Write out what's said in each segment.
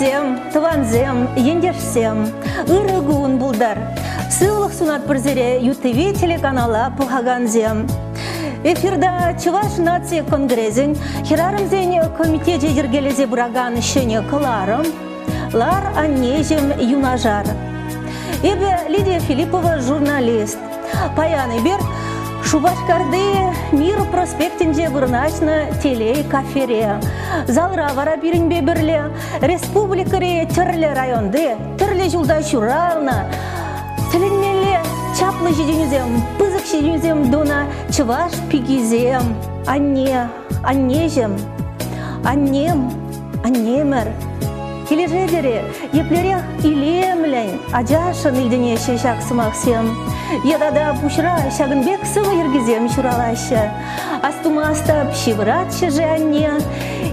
Пирзем, Тванзем, Ендерсем, Ирыгун булдар. Сыллық сунат бірзере ЮТВ телеканала Пугаганзем. Эфирда Чуваш нации конгрезин, хирарымзен комитете ергелезе бураган шене кыларым, лар аннежем юнажар. Эбе Лидия Филиппова журналист. Паяны бер Шубашкарды мир проспектинде вырначна телей кафере. Залра вара биринбе бірле, республикари түрлі районды, түрлі жылда шурална. Тіленмелі чаплы жеденізем, пызык жеденізем дона чываш пигизем. Аннежем, аннемер. Кележедері еплерех илемлен, аджашын илдене шешак сымақсем. Едада пушра шагынбек сывы ергізем шуралашы. Астума астап шивратшы же анне.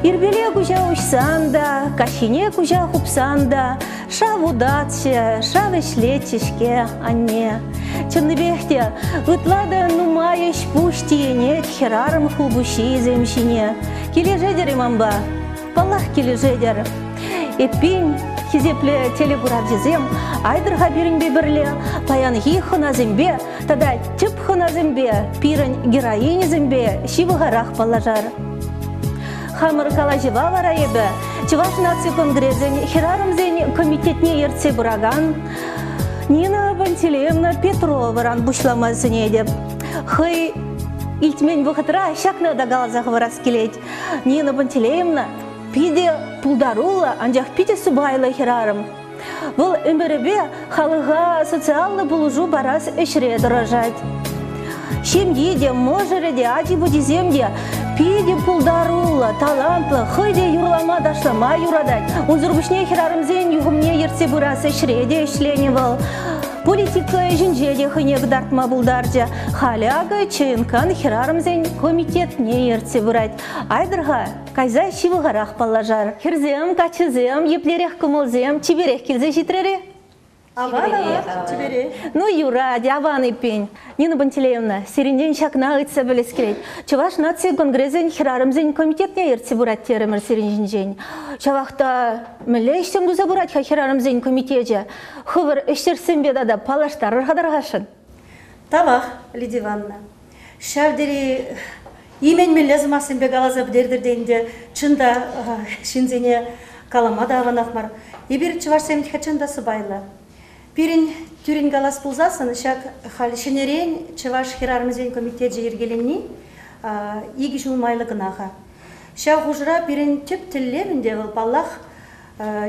Ирбеле кужа ушсанда, кашине кужа хупсанда. Шавудатшы, шавышлетчишке анне. Чынныбехте ытлада нумайыш пуштиене херарым хубуши земшине. Кележедері мамба, паллах кележедер. Эппин хизепле телебурадзем, айдырға берінбе бірле, паянхи хыназымбе, тада тіп хыназымбе, пирін героинизымбе, шивығарақ балажар. Хамыр калажыва вара ебі, Чуваш нации конгрезін, хирарымзен комитетне ерце бураган, Нина Пантелеевна Петроваран бушламасын едіп. Хый илтмен бұқытыра шакна дагалазағы варас келет. Нина Пантелеевна пиде пулдарула, анжақ пиде субайлы хирарым. Бұл өмірібе халыға социалны бұлужу барас үшіре дұражад. Шемде де, можыры де, ади будизем де, пиде пулдарула, талантлы, хыйде юрлама дашлама юрадад. Унзырбышне хирарымзен юғымне ерсе бұрас үшіре де ішлене бол. Политика жинжеде хынек дартма булдаржа. Халяга чыынкан хирарымзен комитет не ерте бурать. Айдырға кайза шивығарақ балажар. Хирзем, качызем, еплерех кымылзем, чиберех келзе житрере? Чибере. Ну, Юра, дяваны пень. Нина Пантелеевна, серенден шакна ыйтса білес келет. Чуваш нации конгрезен хирарымзен комитет не ерте бурать теремір серенден. Чавақта мүлі іштем дұза бурать хирарымзен комитеже. Хывыр іштерсен бедада палаштар ұрғадарғашын. Тавақ, Лидия Ивановна. Шавдері имен мен ләзімасын бек алазап дердірдейінде чында шинзене каламада аванақмар. Ебір чывашсем тихачында сыбайлы. Пирин түрін галас пулзасын, шак халишенерен чываш хирарымзен комитеже ергеленні игі жылмайлы гынаға. Шак ұжыра пирин түп тіллерінде бұл паллах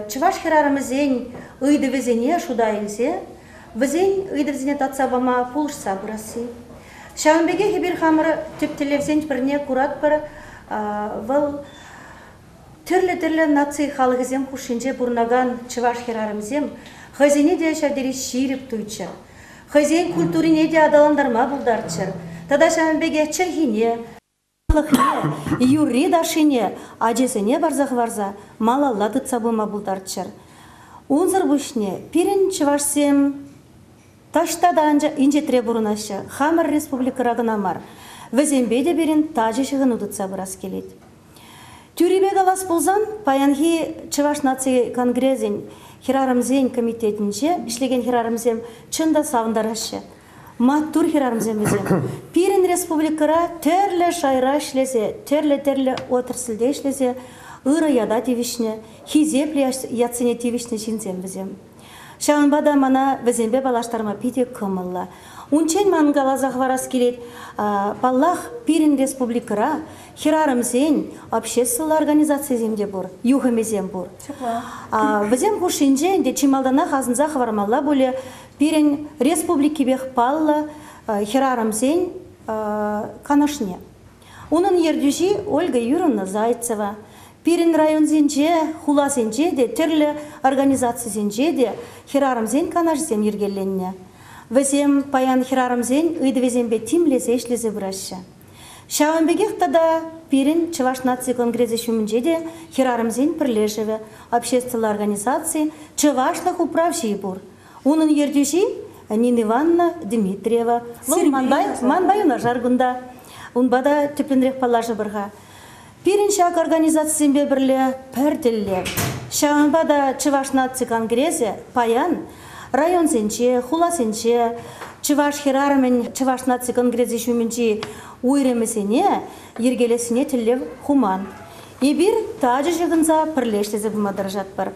чываш хирарымзен ұйды везене шуда елзе, везен ұйды везене татсабама пулышса бұрасы. Шағынбеге хебір хамыры түп тіллерзен бірне курат бір бұл түрлі наций халығызем хушинже бұрнаган чываш хирарымзем Хазине де шавдері ширіп туйчыр. Хазин культурине де адаландарма бұлдарчыр. Тада шамбеге чырхине, юри дашине, ажесіне барзақ-барза, малалла тұтсабыма бұлдарчыр. Унзыр бұшне, пирін чывашсем таштада инжетре бұрынашы, Хамар республикарағына мар. Візембе де берін тажы шығын ұдытса бұрас келет. Түрібе галас бұлзан, паянхи Чываш нации конгрезін хирарымзен комитетінше, ішлеген хирарымзем чында савындарашы. Маттур хирарымзем бізем. Пирин республикара терлі шайра ішлезе, терлі отырсылде ішлезе, ұры яда тевішне, хизеплі яцыне тевішне жинзем бізем. Шағынбада мана бізембе балаштарма пиде кымылла. Унчен мангалазақ варас келет, паллах Пирин республикара хирарымзен общественный организация земде бұр, юғымезем бұр. Візем хушинже, де чималдана хазынзақ вармалла боле Пирин республики бех палла хирарымзен канашне. Унын ердюжи Ольга Юрьевна Зайцева. Пирин районзенже, хуласенже де, түрлі организациязенже де хирарымзен канашзем ергелленне. Візем паян хирарымзен ыйдывезембе тимлезе ешлезе бұрашы. Шауынбегех тада Пирин Чываш нации конгрезі шумінже де хирарымзен пірлежеве общественной организации Чывашлық управши бұр. Унын ердюжи Нина Ивановна Дмитриева. Манбайына жаргында. Унбада түпінрек палажы бірға. Пирин шак организациясен бе бірле пәрділі. Шаанбада Чуваш наци конгрессе паян район сенче, хула сенче, Чуваш хирармен Чуваш наци конгрессе шуменчи уйремесене, ергелесіне тіллев хуман. Ебір тажы жығынса пірлештезі бұмадыржат бар.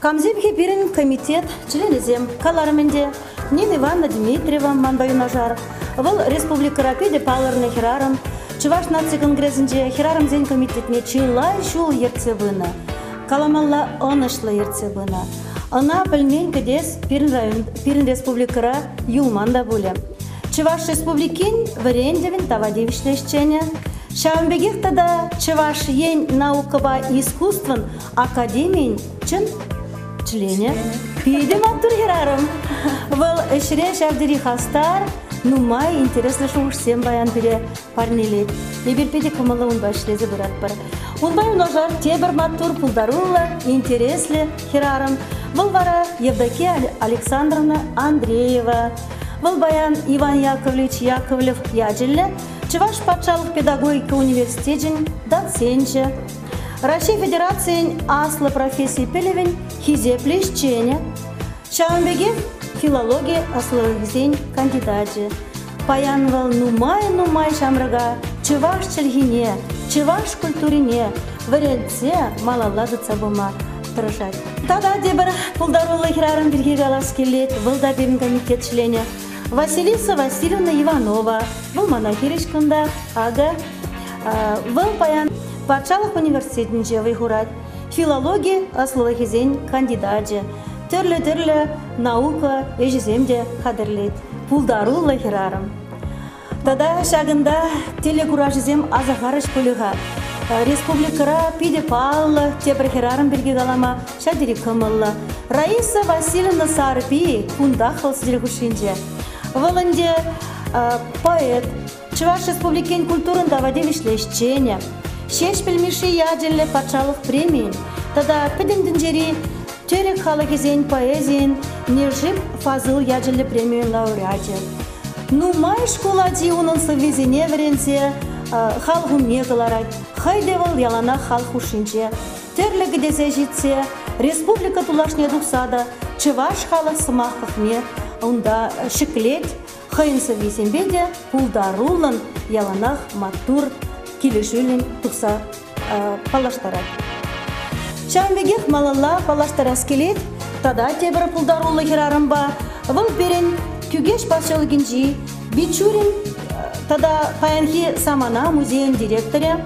Камземхе бірін комитет членезем каларменде Нина Ивановна Дмитриева манбаюнажар, выл республика рапиде палырны хирарым, Чуваш наци конгрессінде хирарым зен комитетне чилай шул ерце бұны. Каламалла онышлы ерце бұны. Она пілмен кедес пирін республикара юлманда бұлі. Чуваш республикин варендевін тавадевишлешчене. Шаунбегех тада Чуваш ен наукаба искусствен академиин чын члене. Пиде маттур хирарым. Выл эшре шавдери хастар, нумай интересно шуңшсем баян бире парнелет. Ебір педе кымылы унбай шлезе бұрат бар. Унбай унажар тебір маттур пулдарулы, интереслі хирарым. Выл вара Евдокия Александровна Андреева. Выл баян Иван Яковлевич Яковлев яджелі. Чуваш патшалық педагогика университетін доценче. Россия Федерациян аслы профессии пелевен хизеплешчене. Шаунбегев филология аслы кандидатче. Паянвал нумай шамрага Чуваш чельгине, Чуваш культурине, варенце малалады цабыма тұрышат. Тада дебір пулдарулы хирарым бірге галас келет, вылда берін комитет члене. Василиса Васильевна Иванова, бұл монахиришкында, ага, бұл паян патшалық университетінде вайхурат, филология аслы кандидатче, түрлі наука ежіземде қадырлет, пулдарулы хирарым. Тада шагында телекуражызем азағарыш пөліға. Республикара пиде паллы, тебір хирарым бірге галама шадiri кымыллы. Раиса Васильевна Сарпи кундақыл сіздер күшінде. Вылынде поэт, Чуваш республикен культурын давадевишлешчене. Шеш пілмеші яджелі патшалық премиин. Тада підіндін жері түрек халы кезен поэзиен Нержип Фазыл яджелі премиин лауреате. Нумай школади унын сывезіне веренсе халғым не кыларай. Хайдевал ялана халқ ушинче. Терлігі дезе жетсе, республика тулашне дұқсада, Чуваш халы сымақықне, онда шіклет, хайын сывезенбеде, пулдарулын яланақ маттур келешілін тұқса палаштарай. Шаунбегех малалла палаштарас келет, тада тебір пулдарулы хирарымба, выл берін Күгеш патшалығынжи, Бичурин, тада паянхи Самана музейн директоре,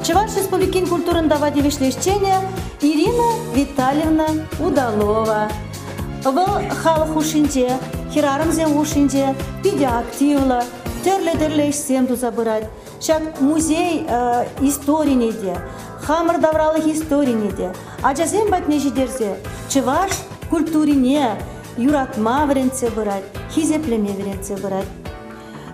Чуваш республикин культурын давадевишлешчене Ирина Витальевна Удалова. Выл халық ушинче, хирарымзен ушинче, пиде активла, терлі ішсем туза бұрад. Шак музей историниде, хамыр давралық историниде, ажазен батне жидерзе, Чуваш культурине, юратма веренце бұрад, хизеплеме веренце бұрад.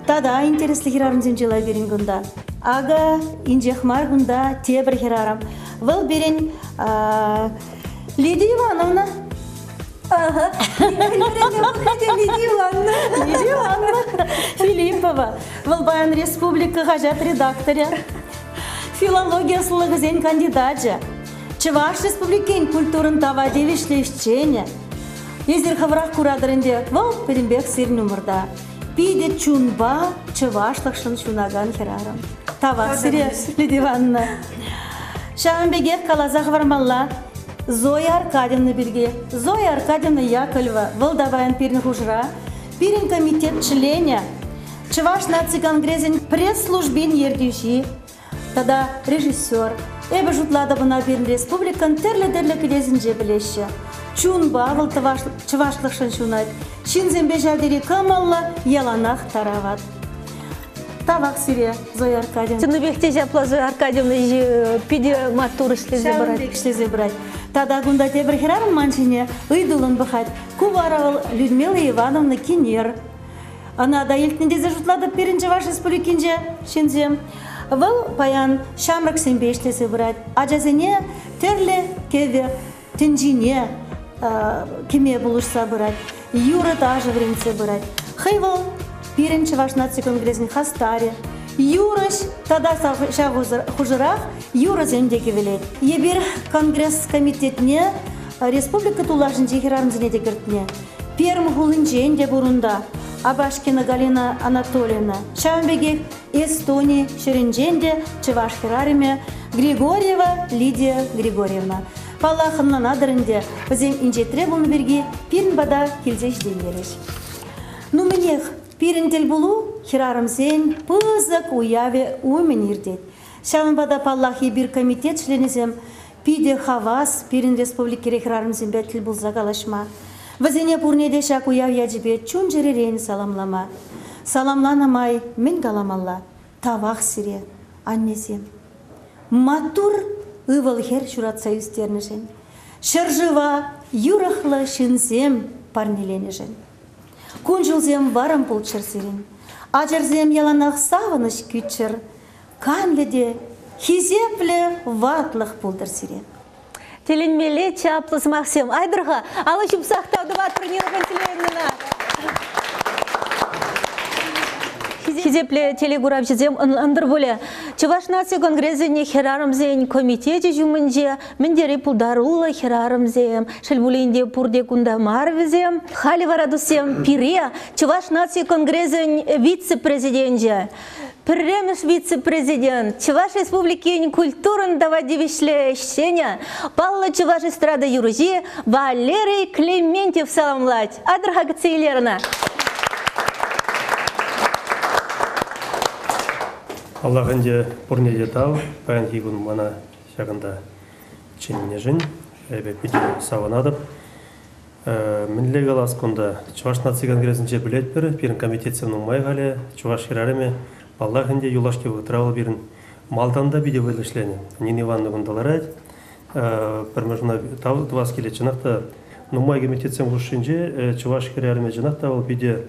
Тада интереслі хирарымзен жылай берін гында. Ага, инжехмар гында тебір хирарым. Выл берін Лидия Ивановна. Ага, Лидия Ивановна Филиппова. Выл баян республика ғажат редакторя. Филология сылығызен кандидатча. Чуваш республикен культурын тавадевишлешчене. Езер хаврақ курадырынде вал перембек сир нумырда. Пиде чунба чывашлықшын шунаган хирарым. Тавақ сире Лидия Ивановна. Шаунбегех калазақ вармалла Зоя Аркадьевна бірге. Зоя Аркадьевна Яковлева вылдавайын пирін хужра. Пирін комитет члене. Чуваш наци конгресен пресс-службин ердюши. Тада режиссер. Эбі жұтлады бұна пирін республикан терлі кілезінже білеші. Чунба выл чывашлықшын шунайд. Шинзенбе жадери камалла яланақ тарават. Тавақ сире Зоя Аркадьевна. Тыныбекте жапла Зоя Аркадьевна пиде маттур шлезе брать. Тада гунда тебір хирарым манчине ыйдулын бұхат. Куваравыл Людмила Ивановна Кинер. Ана да елтіндезе жұтлады перінчі ваш республикинже шинзем. Выл паян шамрак сенбе шлезе брать. Ажазене терлі кеве тінжине кеме бұлышса бұрат, юры тажы вренце бұрат. Хайвал пиренчі ваш наци конгресін хастаре, Юрыш тада хужырах юра земдеки велет. Ебир конгресс комитетне республика тулашын жехерарымзіне декертіне. Перм хулынжен де бурунда Абашкина Галина Анатольевна, Шамбегек Эстония Шеренженде Чевашхерариме Григорьева Лидия Григорьевна. Палахынна надырынде бізем инжетре бұлны берге пирн бада келзеш деймереш. Ну менех пирн тел бұлу херарымзен пызык уяве умен ирдет. Шамын бада паллахи бір комитет шленезем пиде хавас пирн республики херарымзен бәтіл бұлза галашма. Вазене пурнеде шак уяв яджибе чун жеререн саламлама. Саламланамай мен галамалла тавах сире аннезем. Матур ывыл хер шурат союзтернежен. Шыржыва юрахлы шинзем парнеленежен. Кунжулзем варым пулчыр сирен. Ажырзем яланах савыныш күтчір. Канледе хизепле ватлых пулдыр сирен. Теленмеле чаплыс Максим Айдырға, алышып сақтауды батыр Нина Пантелеевна. Хизепле телегурап жезем ындыр боле. Чуваш нация конгрессене херарымзен комитете жүмінде міндері пулдарула херарымзем, шелбулинде пурде кундамар візем, хали варадусем пире, Чуваш нация конгрессен вице-президенте. Пірреміш вице-президент, Чуваш республикин культурын давадивишле шеня, Палла Чуваш эстрада юржи, Валерий Клементьев саламлать. Адырға гыцейлерна. Аллахынде пурнеде тау, паян хигун мана шагында ченіне жын, пети саванадып. Мінле галас конда Чуваш нация конгрессінче білет бір, пирін комитетсемнің майғалі, Чуваш херарыме, Аллахынде юлашке вғытралы бірін Малтанда биде вылышлені. Нин Ивановна гундаларать, пірмежіна тау двас келет жынақта, нумай комитетсем ғышынже, Чуваш херарыме жынақта ол биде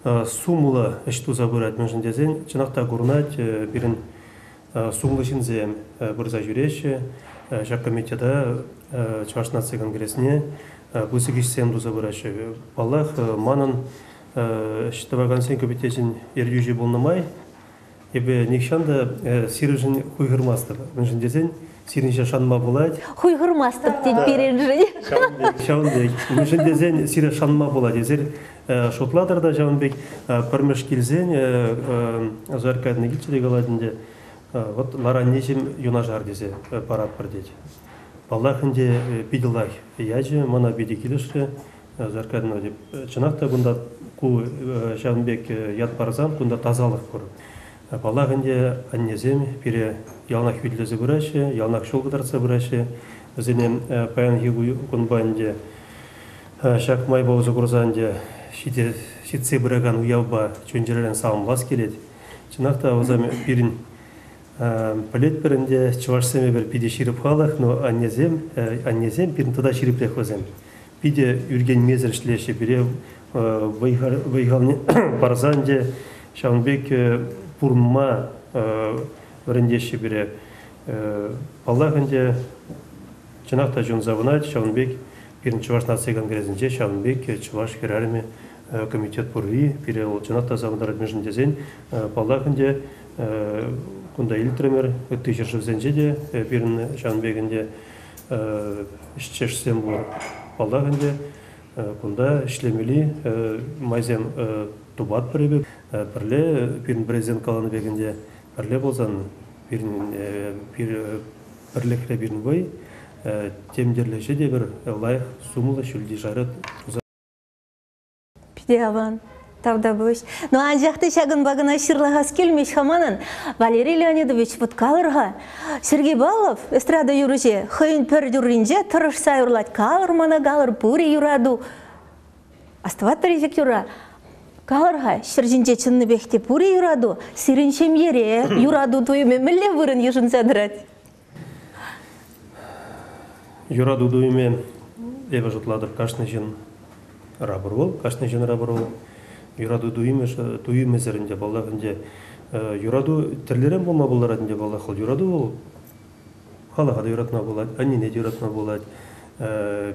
сумула эшту забырать мүжін дезен, жынақта ғұрнать бірін сумлы шинзем бұрза жүреші, жақ комитета Чуваш нация конгрессіне бұсы кешсем ду забырашы. Аллах манын штабаган сен комитетін ердюжі болнамай, ебе некшанда сирыжын хуйғырмастыр. Мүжін дезен, сирінше шанма болады. Хуйғырмастыр дед берен Шауынбек, мүжін дезен сирі шанма болады. Езер шотладырда Шауынбек пірміш келзен, заркадны келчеде қаладынде, вот ларан нешім юна жар дезе парад бір деді. Баллахынде биділай яжы, мана биді келіші, заркадны деп. Чынақта бұнда ку Шауынбек яд барзан, бұнда тазалық көріп. Баллахынде аннезем пире ялнақ видлезі бұрайшы, ялнақ шолғыдарса бұрайшы, өзінен паян хигу күнбайынде шақ май бауызы құрзанде шитсе бұраган уявба чөнжерелен сауымлас келеді. Чынақта өзім пирін пілет бірінде Чувашсеме бір пиде ширіп қалық, но аннезем пирін тада шириплек өзім. Пиде үрген мезір шлеші біре вайғалны барзанде Шауынбек пурма варендеші біре. Аллахынде жынақта жон завынат, Шауынбек пирін Чуваш нация конгрессінже Шауынбек Чуваш херарыме комитет пурви, пире ол жынақта завындар әдмежін дезен. Аллахынде кунда илтремер, өтті жершівзенже де, пирін Шауынбегінде ішчешсем бұл. Аллахынде кунда ішлемелі майзем тубат біребек. Бірле пирін президент қаланы бегінде бірле болсан бірлікре бірін бой темдерлеші де бір лайық сумылы шүлді жарыт. Пидеаван, тавда бұш. Но анжақты шағын бағына шырлағас келмеш хаманын Валерий Леонидович Вуткалырға Сергей Балов эстрада юрыже хойын пір юрынже тұрыш сайырлать калыр мана галыр пүрі юраду. Астыват тарифек юра. Калырға шыржинже чынны бекте пүрі юраду, сиріншем ере юраду туйме мүлі вырын ешін сәдірат. Юраду туйме эве жұтладыр кашны жын рабыр бол, Юраду туйме зірінде балағынде. Юраду тірлерен болма болар әдінде балақыл. Юраду ол халаға да юратма болады, аннене де юратма болады,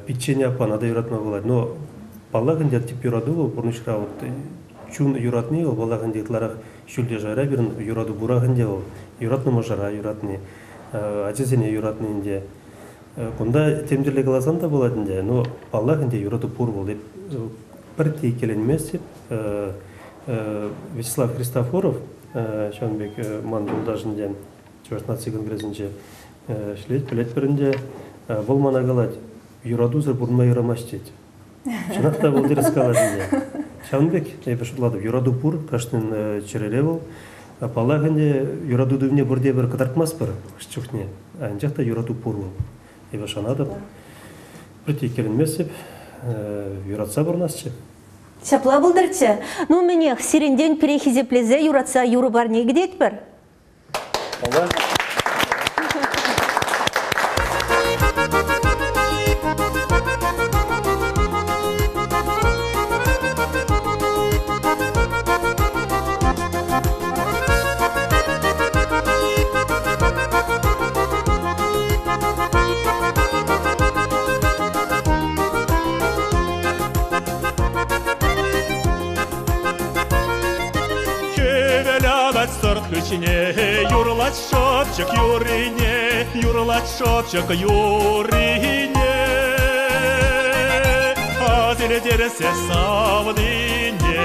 печенье апана да юратма болады. Но балағынде тип юраду ол бұрнышыра чун юратны ол балагын детларах шүлде жара бирин юраду бурагын де ол юратны можара юратны ажезене юратны инде кунда темдерле каласан да болат инде но балагын де юраду пур бол деп бір келенмес деп Вячеслав Христофоров Шанбек ман жолдашында Чуваш нация конгрессинче шлет билет биринде бул мана галат юрадузыр бурма юрамаш дейт. Чынакта бул дерс каладында. Шанбек эпешутлады юраду пур каштын череле бол. Палагынде юраду дүвне бурде бир кытартмас бир чухне. Анжакта юраду пур бол. Эпешанады. Прити келенмес деп юратса бурнасчы. Шапла булдырчы. Ну менех сиренден перехизеплезе юратса юру барне гидет бир. Алла. Юрлать шопчик юрине, юрлать шопчик юрине, азеле дересе савдине.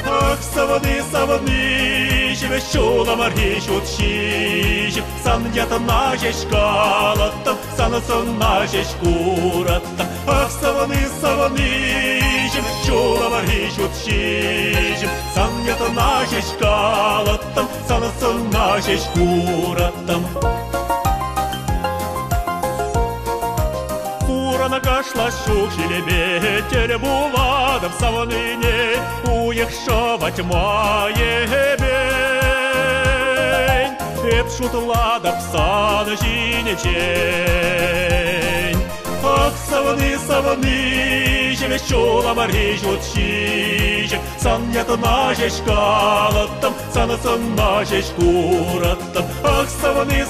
Ах, савди, живе шула мархишут шишим, сан ята нажеш калатам, сан нажеш куратам. Ах, савди, живе шула мархишут шишим, сан ята нажеш калатам, сан нажеш куратам. Урана кашла шук шилебе, теле буладам саваныне, уехшавать мае бень, эп шутладам сан жинечень. Ах, саваны, живе шула марижут шижем, сан ята нажеш калатам, сан нажеш куратам. Ах, саваны,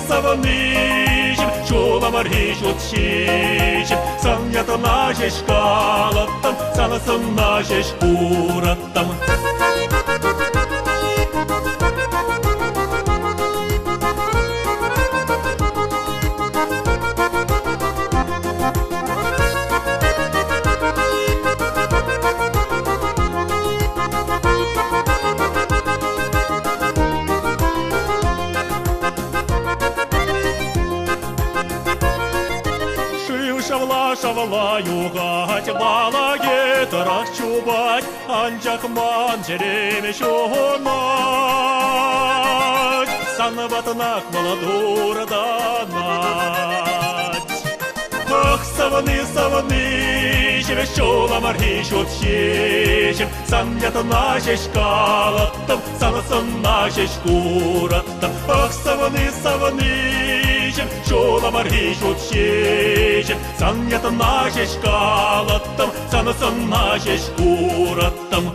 живе шула марижут шижем, сан ята нажеш калатам, сан нажеш куратам. Шавла югать, балаге тарах чубать, анчак ман череме шунать, санватнак молодура данать. Ах, саваны, живе шула мархишут шишем, сан ята нажеш калатам, сан нажеш куратам. Ах, саваны, шула мархишут шишем, сан ята нажеш калатам, сан нажеш куратам.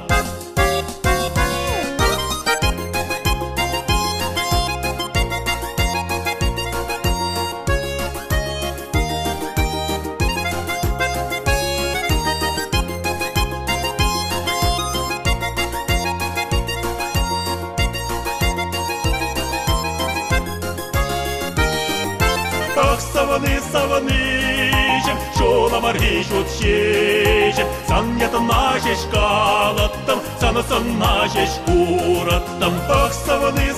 Саваны, шула мархишут шишем, сан ята нажеш калатам, сан нажеш куратам. Ах, саваны,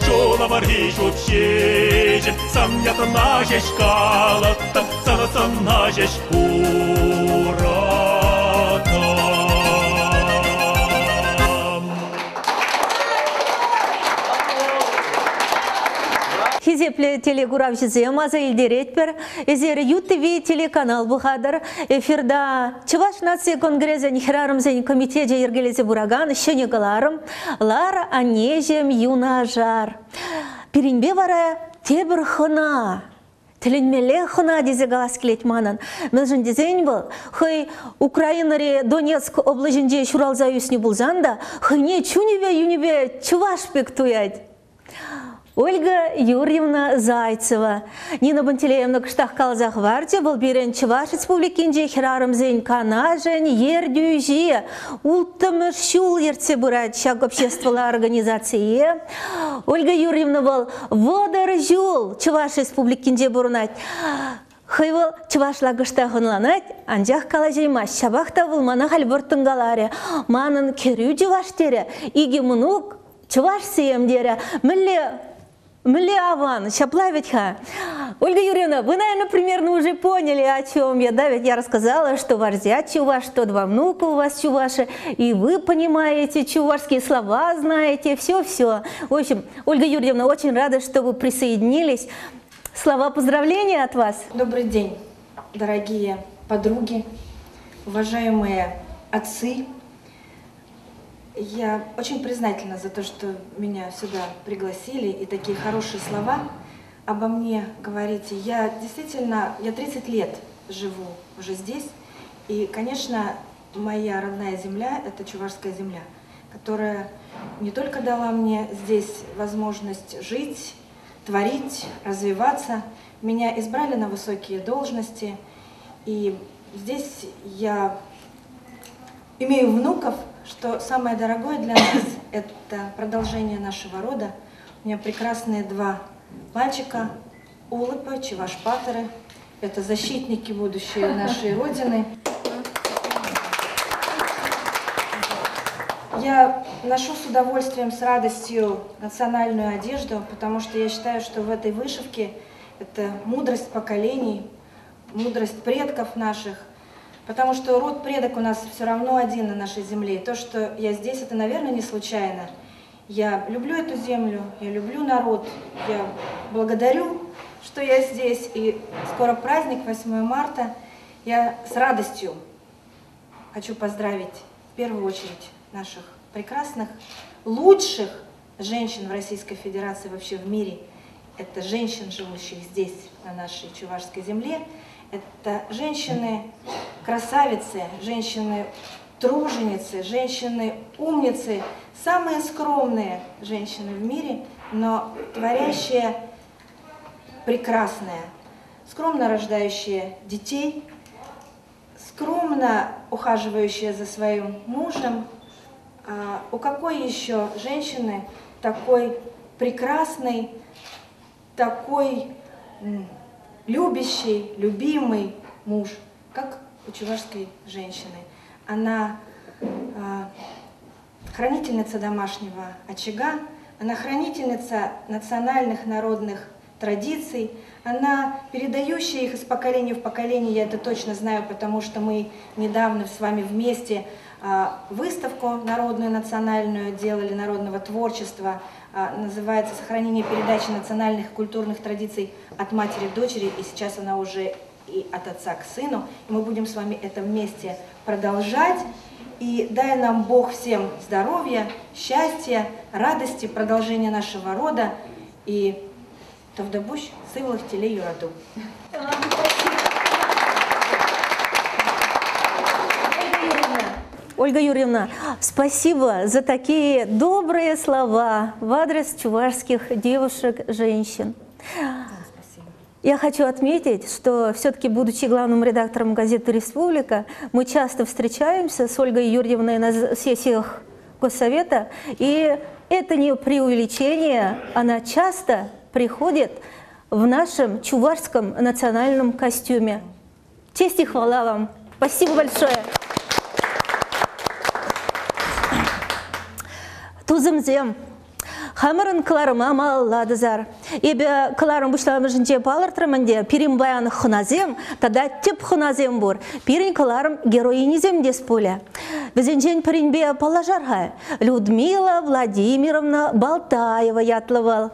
шула мархишут шишем, сан ята нажеш калатам, сан нажеш куратам. Хизепле телегурав жизем аза илдеретпер, эзер ЮТВ телеканал бухадыр, эфирда Чуваш нация конгрезен хирарымзен комитете ергелезе бураган, шенегаларым, лар анежем юнажар. Пиринбе вара тебір хына. Тіленмеле хына дезе галас келет манан. Мәжін дезен бұл, хай Украинаре Донецк облажынде шуралза үсіне бұлзанда, хайне чунебе юнебе Чуваш пек туяд. Ольга Юрьевна Зайцева. Нина Пантелеевна кыштах калзах варте, был берен Чуваш республикинде хирарымзен канажен ердюжи. Ултымыш шул ерце бурат шаг общественной организации. Ольга Юрьевна был водар жул Чуваш республикинде бурнать. Хыйвыл Чувашла кыштахынланать, анжах калажейма шабахта вылмана хальбортынгаларе. Манын керю Чуваштере, иги мунук Чуваш сеемдере. Мле аван, шаплавитха. Ольга Юрьевна, вы, наверное, примерно уже поняли, о чем я. Да, ведь я рассказала, что ваш зять чуваш, что два внука у вас чуваши, и вы понимаете чувашские слова, знаете, все-все. В общем, Ольга Юрьевна, очень рада, что вы присоединились. Слова поздравления от вас. Добрый день, дорогие подруги, уважаемые отцы. Я очень признательна за то, что меня сюда пригласили и такие хорошие слова обо мне говорите. Я действительно, 30 лет живу уже здесь. И, конечно, моя родная земля – это Чувашская земля, которая не только дала мне здесь возможность жить, творить, развиваться. Меня избрали на высокие должности. И здесь я имею внуков, что самое дорогое для нас – это продолжение нашего рода. У меня прекрасные два мальчика, Улыпа, Чуваш-патеры. Это защитники будущей нашей Родины. Я ношу с удовольствием, с радостью национальную одежду, потому что я считаю, что в этой вышивке это мудрость поколений, мудрость предков наших. Потому что род предок у нас все равно один на нашей земле. И то, что я здесь, это, наверное, не случайно. Я люблю эту землю, я люблю народ, я благодарю, что я здесь. И скоро праздник, 8 марта. Я с радостью хочу поздравить в первую очередь наших прекрасных, лучших женщин в Российской Федерации, вообще в мире. Это женщин, живущих здесь, на нашей Чувашской земле. Это женщины-красавицы, женщины-труженицы, женщины-умницы, самые скромные женщины в мире, но творящие прекрасное, скромно рождающие детей, скромно ухаживающие за своим мужем. У какой еще женщины такой прекрасный, такой любящий, любимый муж, как у чувашской женщины? Она хранительница домашнего очага, она хранительница национальных народных традиций, она передающая их из поколения в поколение. Я это точно знаю, потому что мы недавно с вами вместе выставку народную, национальную делали, народного творчества, называется «Сохранение передачи национальных культурных традиций от матери к дочери», и сейчас она уже и от отца к сыну. И мы будем с вами это вместе продолжать. И дай нам Бог всем здоровья, счастья, радости, продолжения нашего рода. И Тавдабуш, Сывлах, Телей, Юраду. Ольга Юрьевна, спасибо за такие добрые слова в адрес чувашских девушек, женщин. Спасибо. Я хочу отметить, что все-таки, будучи главным редактором газеты «Республика», мы часто встречаемся с Ольгой Юрьевной на сессиях Госсовета, и это не преувеличение, она часто приходит в нашем чувашском национальном костюме. Честь и хвала вам. Спасибо большое. Тузымзем. Хамырын кыларыма малладызар. Ебе кыларым бушларымжынче палыртырмынде пирим баян хыназем, тада теп хыназем бур. Пирин кыларым героинизем дес поля. Везенчен пиринбе палажарха. Людмила Владимировна Балтаева ятлывал.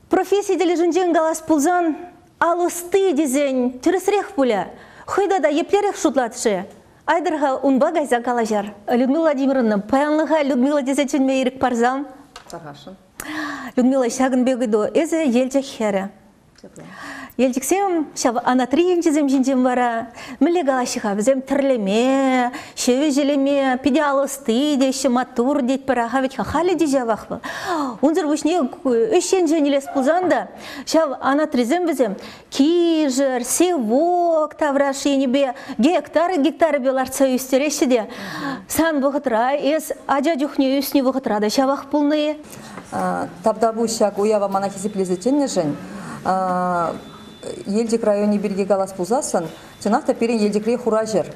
Профессия дележинчен галас пулзан алысты дезен түрісрех пуля. Хыйда да еплерех шутлатшы. Айдырға унба гайза калажар. Людмила Владимировна, паянлыға Людмила дезечен мейрік парзам. Сарғашын. Людмила шагын бегіду, эзе елче хері. Елдіксем, шаб анатрин жезем жинжем бара, мілега ашыға бізем тірлеме, шеве желеме, педиалысты дейші матур дейт параға ведь хахали дежавақ бұл. Унзыр бұшне үшен женелес бұлзанда, шаб анатризем бізем кижір, севок тавраш енебе гектары беларца үстереші де. Сан бұғытра, ес ажа жүхне үсіне бұғытрады шабақ бұлны. Табда бұл шак уява мана хизиплезеченне жын. Елдік районе бірге галас бұлзасын, чынақта перен елдікре хуражер.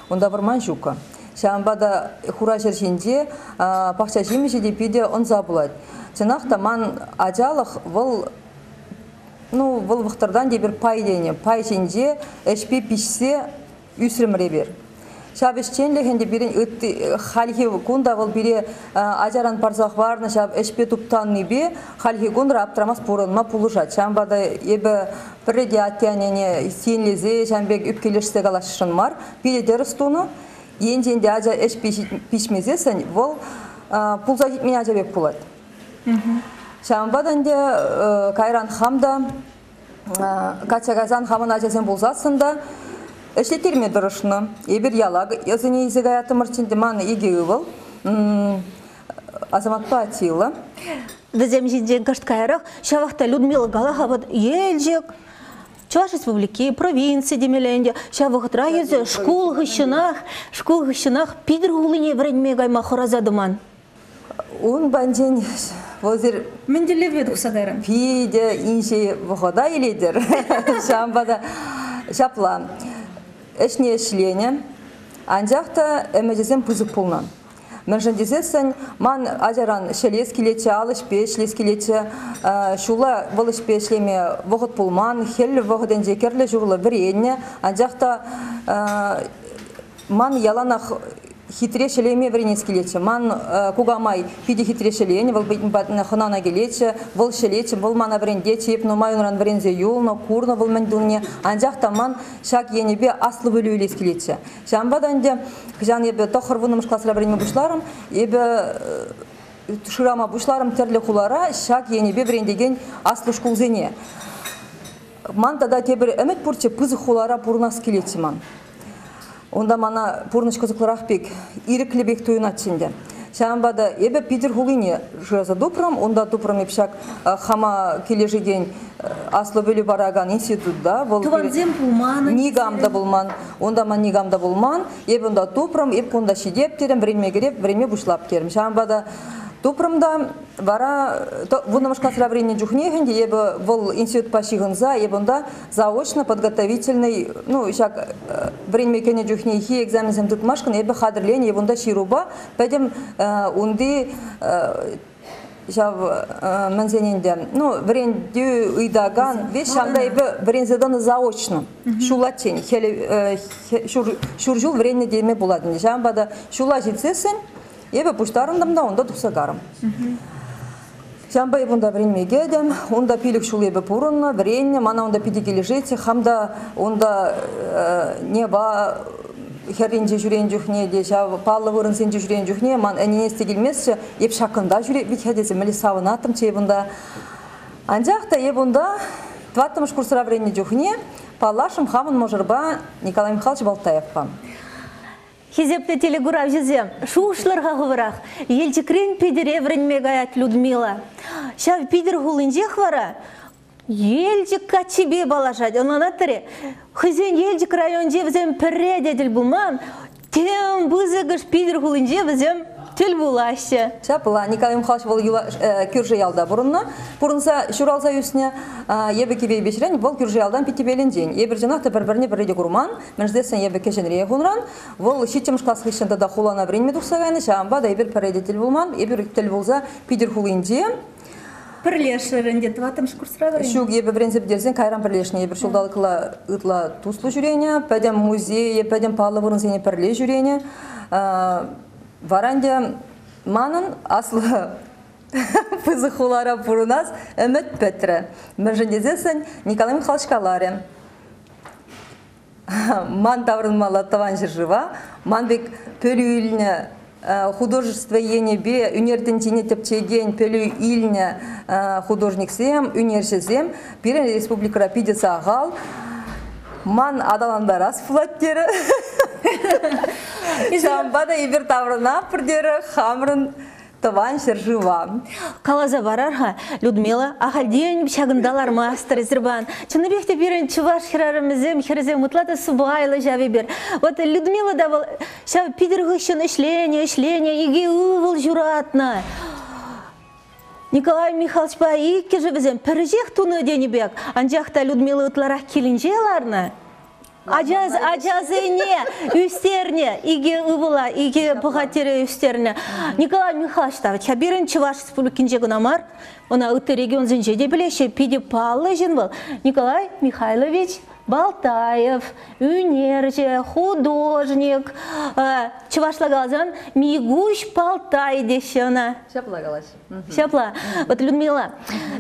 Онда варман жука. Шамбада хуражер жинде, пақча жеме жедепеде он забылады. Чынақта ман ажалық бұл вұқтырдан дебір пай дене. Пай жинде әшпе пішсе үсіріміре бер. Шаб ішченлігінде бірін халхи күнда бұл бірі ажаран парзақ барны шаб ішпе тұптанны бе халхи күндір аптырамас бұрынма пұлы жат. Шамбада ебі бірреде аттиянене сенлезе шамбек үпкелешсе қалашышын мар. Бірі дәріс тұны, енденде ажа іш пішмезесін, бұл пұлза жетмен ажа бек болады. Шамбаданде кайран хамда, качагазан хамын ажасын бұлзасында, Эшлетерме дұрышны, ебір ялаг, езіне езі ғаяты мұрчынды маны егеуі бұл, азаматпа атилы. Дізем жинден кашткайрық, шавақта Людмила Галахабад елжек, Чуваш республики, провинции демеленде, шавақытра езі школ ғышынақ пидір ғулыне вренме ғайма хоразадыман. Он бәнден возер Менделев едік садайрын. Пиде инше бұғыда еледер. Шамбада шапла. Эшне эшлене, анжақта әмәжесен пызық пулна. Мәншіндесесін, ман ажаран шелес келече, алыш пеш, шлес келече, шула вылыш пешлеме вғыт пулман, хел вғыден жекерлі журлы бір енне, анжақта ман яланақ хитре шелеме вренес келече, ман кугамай пиде хитре шелене, выл бейтін батына хынана келече, выл шелече, выл мана врендече, епну майынран врензе юлна, курна выл мәнділіне, анжақта ман шак енебе аслы бөлі үлес келече. Шамбаданде, жан ебе тоқыр вынымыш класыра врене бұшларым, ебе шырама бұшларым терлі құлара, шак енебе врендеген аслы шкулзене. Ман тада тебір әмет пұрче пызы құлара пұрнас келече ман. Онда мана пурныш кызыклырақ бек, иреклі бек тойын атшынды. Шамбада ебе Питер Хулине жраза дупрам, онда дупрам епшак хама кележеген аслы бөлі бараган институтда. Туванзем пулман. Нигамда булман, онда ман нигамда булман, ебе онда дупрам, ебе онда шидеп терем, време кереп, време бушлап керім. Шамбада дупрамда вара вунамышка сравнение джухнехенде, ебе вол институт пашигынза, ебе онда заочно подготовительный, шак время кене джухнехи экзаменсем тутмашкан, ебе хадрлен, ебе онда шируба, пойдем унди шав манзенинде, вренде уйдаган, весь шамда ебе врензедан заочно, шулатень, шуржул вренне деме буладын, шамбада шула житсесен, ебе пуштарындамда онда тусагарым. Шамба ебунда вренме гедем, онда пилік шул ебе пурынна, вренне, мана онда пидеге лежете, хамда онда неба херренде жүрен жүхне, де палы вырынсенде жүрен жүхне, ман әненесте келмесші, еп шақында жүрек бит хедесі, мілі савынатым чебунда. Анжақта ебунда, тваттымыш курсыра вренне жүхне, палашым хамын можырба Николай Михайлович Балтаевпа. Хизепте телегурав жезем, шушларға ғывырақ, елчікрен педере вренме гаят Людмила. Шав педер ғулынжех вара, елчік качебе балашад, онана тіре, хызен елчік районже візем пірре деділ бұман, тем бұзығыш педер ғулынже візем тел булашы. Шапыла, Николай Михайлович бол күржі ялда бұрынна. Бұрынса шуралса үсіне ебі кебей бешірен, бол күржі ялдан петебелін дейін. Ебір жанақты бір-біріне бірреде құрман, мәнждесін ебі кешенрее құнран. Бол шетчеміш класық ішінде да құлана бірінме тұқсағайны, шамба да ебір пәрреде тел болман, ебір тел болса педер құлынде. Пірлешірінде тватымш курсыра бірін? Шуг ебі бірінзіп дерсен қайран пірлешіне, ебір шулдалықыла ұтла тұслы жүрене, пәдем музей, пәдем палы бұрынсене пірле жүрене. Варанде манын аслы пызықулара бұрынас үміт пөтірі. Міржіндезесін Николай Михайлович Каларе. Ман таврын мала таван жыржыва, ман бек пөлі үйліне художество енебе унертентине тепчеген пелю ильне художниксем унершезем пирен республика пидеса агал ман адаландарас флаттері шамбада ибер таврына пірдері хамрын Таван жива. Калаза барарха Людмила ахальден шагындалар мастер зербан. Чыныбекте берен чуваш хирарымызем хирзем утлата субайлы жави бер. Вот Людмила давал ша пидергышын ишление иги увыл журатна. Николай Михайлович па икке живезем пережех туны денебек. Анжахта Людмила утларах килинжеларна. Ажазыне, үстерне, иге убыла, иге бухгалтерия үстерне. Николай Михайлович, чабирен Чуваш республикинже гунамар, она үтті регион зінжеде білеше, пиде палы жын был. Николай Михайлович Балтаев, үнерже, художник, Чувашла галзан, мигуш Балтай деші она. Шапла галаш. Шапла. Вот Людмила,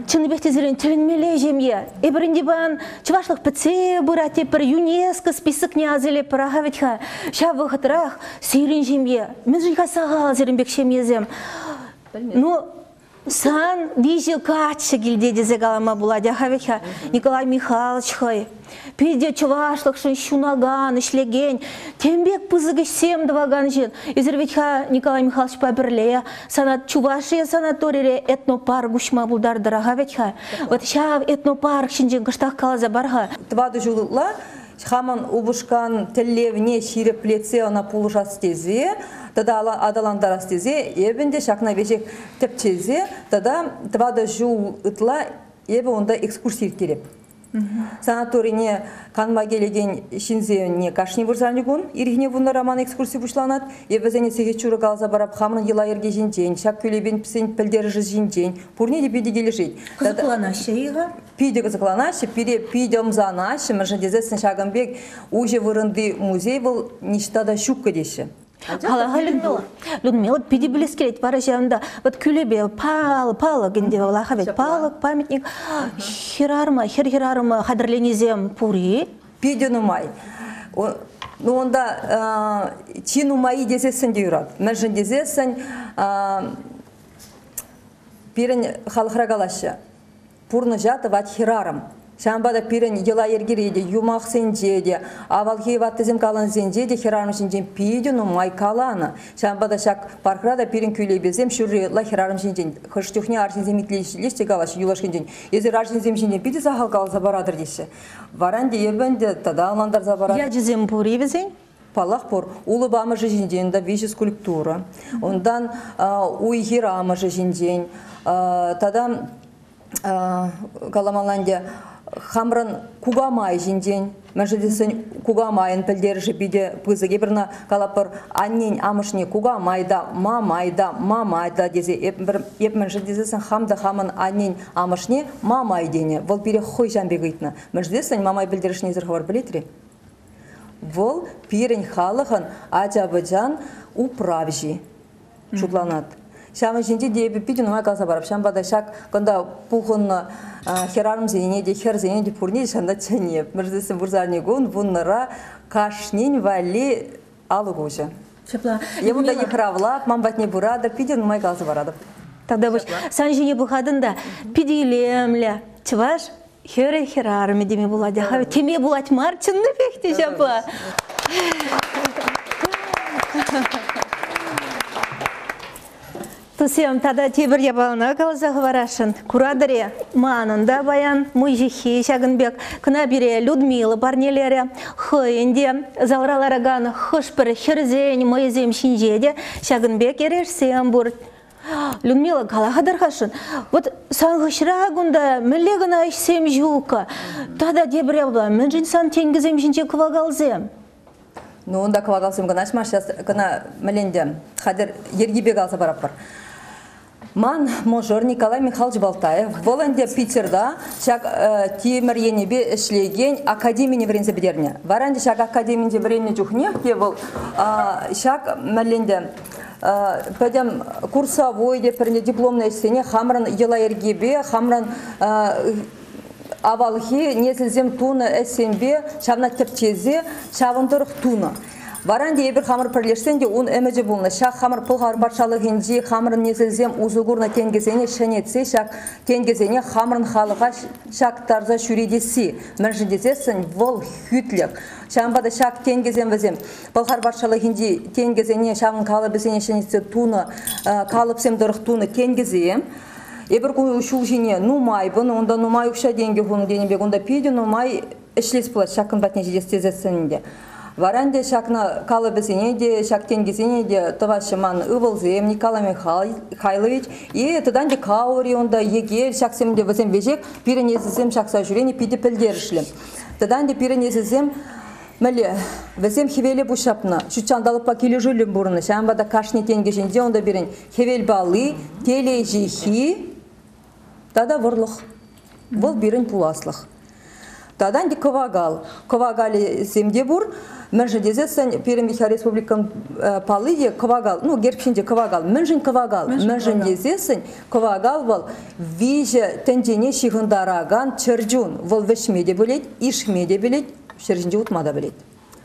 чыныбекте зірен тілінмеле жемье. Эбірінде бан Чувашлық піце бұрате пір ЮНЕСКО список не азеле пір ағаветха. Ша вғытырақ сейрен жемье. Мен жынға сағал зірінбек шемьезем. Ну, сан вижу кача гильдеде загалама буладя хавеха Николай Михайлович хай. Пиде Чувашлық шын шунаган, ишлеген, тембек пызыгы сем дваган жин. Изерветха Николай Михайлович пабірле, санат Чувашия санаторире этнопарк гушма булдардыра хавеха. Вот шав этнопарк шинжен кыштақ калаза барға. Твады жулытла, хаман убышкан телевне ширеплеце она пулушат стезе, тада адаландар стезе, ебенде шакна вешек тепчезе, тада твады жулытла, ебе онда экскурсия кереп. Санаторине канма келеген шинзене кашни бурзарнигун, ирихне вунна роман экскурсия бушланат, ебезене сегечуры галза барап хамрын ела ерге жинтен, шак күлебен пісен пілдері жыз жинтен, пурне де пиде келешет. Қызықланашы еға? Пиде қызықланашы, пиде омзанашы, мұржандезесін шагамбек уже вырынды музей был ништада щукка деші. Халаға Людмила пиде білес келет бара жауында. Вот күлебе палы генде олаға бет палық, памятник, хирарыма қадырленезем пури. Пиде нумай. Ну онда чин умайы дезесін де үрат. Мұржандезесін пирен халықыра галашы. Пурны жаты ват хирарым. Шамбада пирен ела ергереде, юмақ сенжеде, авалхи ваттызым калан сенжеде, хирарым сенжен пидену май каланы. Шамбада шак паркрада пирен күлебезем, шүррела хирарым сенжен, хыштюхне аршынзем итлеште галашы, юлашкенжен. Езер аршынзем сенжен пиде сахал каласа барадыр деші. Варанде ебенде тада аландар забарадыр. Я жезем пури везен? Палах пор, улы бамы жеженден, да вижу скульптура. Ондан уй хирамы жеженден, тада Галамаланде хамран кугамай жинден, мәжедесін кугамайын пілдері биде пызыге бірна калапыр аннен амышне кугамайда, мамайда дезе, еп мәжедесін хамда хамын аннен амышне мамай дене, вол пире хой жамбе гейтна. Мәжедесін мамай білдерішіне зірхавар білетірі? Вол пирен халықын Аджабаджан управжи шутланат. Шамы жинде дейбі пиде нумай қалса барып, шамбада шак қында пухын херарым зене де хер зене де пурне шанда чанеп. Мұрздесін бұрзарне гон вуннара кашнен вали алығушы. Емунда ехравлап, мамбатне бурада, пиде нумай қалса барады. Тогда вы сан жине бұқадында пиделемлі, чываш херарым едеме болады. Теме болады марчынны пекте жапла. Тусем тада тебір ябалына қалзағы барашын. Курадыре манында баян, мұйжихи шагынбек, кына бире Людмила барнелері, хойынде, залралараган хышпір херзен, мойзем шинжеде, шагынбек ерешсен бұр. Людмила қалаға дарқашын. Вот саңғышырағында мүлегіна ішсем жуқа. Тада тебір ябла, мен жинсан тенгізем жинже кывагалзем. Ну, онда кывагалзем гына ашмаш, кына мәленде, қадыр ергебе қалса барап бар. Ман мажор Николай Михайлович Балтаев, воланде Питерда, шак темір енебе ішлеген академияне врензе бідерне. Варанде шак академияне вренне жүхнех, дебіл шак мәленде пәдем курсовой де пірне дипломный істене, хамран ела ергебе, хамран авалхи незілзем туны әсенбе, шавна терчезе, шавындырық туны. Варанде ебір хамыр пірлешсен де, он әмеже болны. Шақ хамыр пұлғар баршалық енжи, хамырын незілзем ұзығырна тенгезене шәнетсе, шақ тенгезене хамырын халыға шақ тарза шүредесі. Мәржіндезесін вол хүтлік. Шамбада шақ тенгезен візем. Пұлғар баршалық енжи тенгезене шағын қалы бізене шәнетсе туны, қалыпсем дұрық туны тенгезем. Ебір шул жіне нумай, бұны онда нумай ұқша денге ғуны денебек, онда пейді нумай ішлес болады шақын батне жедестезесінінде. Варанде шакна калы бізіне де, шактен кезіне де тывашыман ұвылзем Николай Михайлович. И тұдан де каури онда егер шаксемде візем вежек, пиренезізем шакса жүрені пиді пілдерішлі. Тұдан де пиренезізем Мөлі, візем хевелі бұшапны, шүтчандалыпа келі жүлі бұрыны, шамбада кашны тенгешінде онда берін хевел балы, теле жихи, тада вұрлық, бұл берін пуласлық. Тадан де ковагал. Ковагали земде бур, Мәржіндезесін Пермиха Республикан палыде ковагал, ну, герпшінде ковагал, мәржін ковагал. Мәржіндезесін ковагал бол вежі тәндене шиғындараган чырджун. Вол вешмеде білет, ишмеде білет, шержінде ұтмада білет.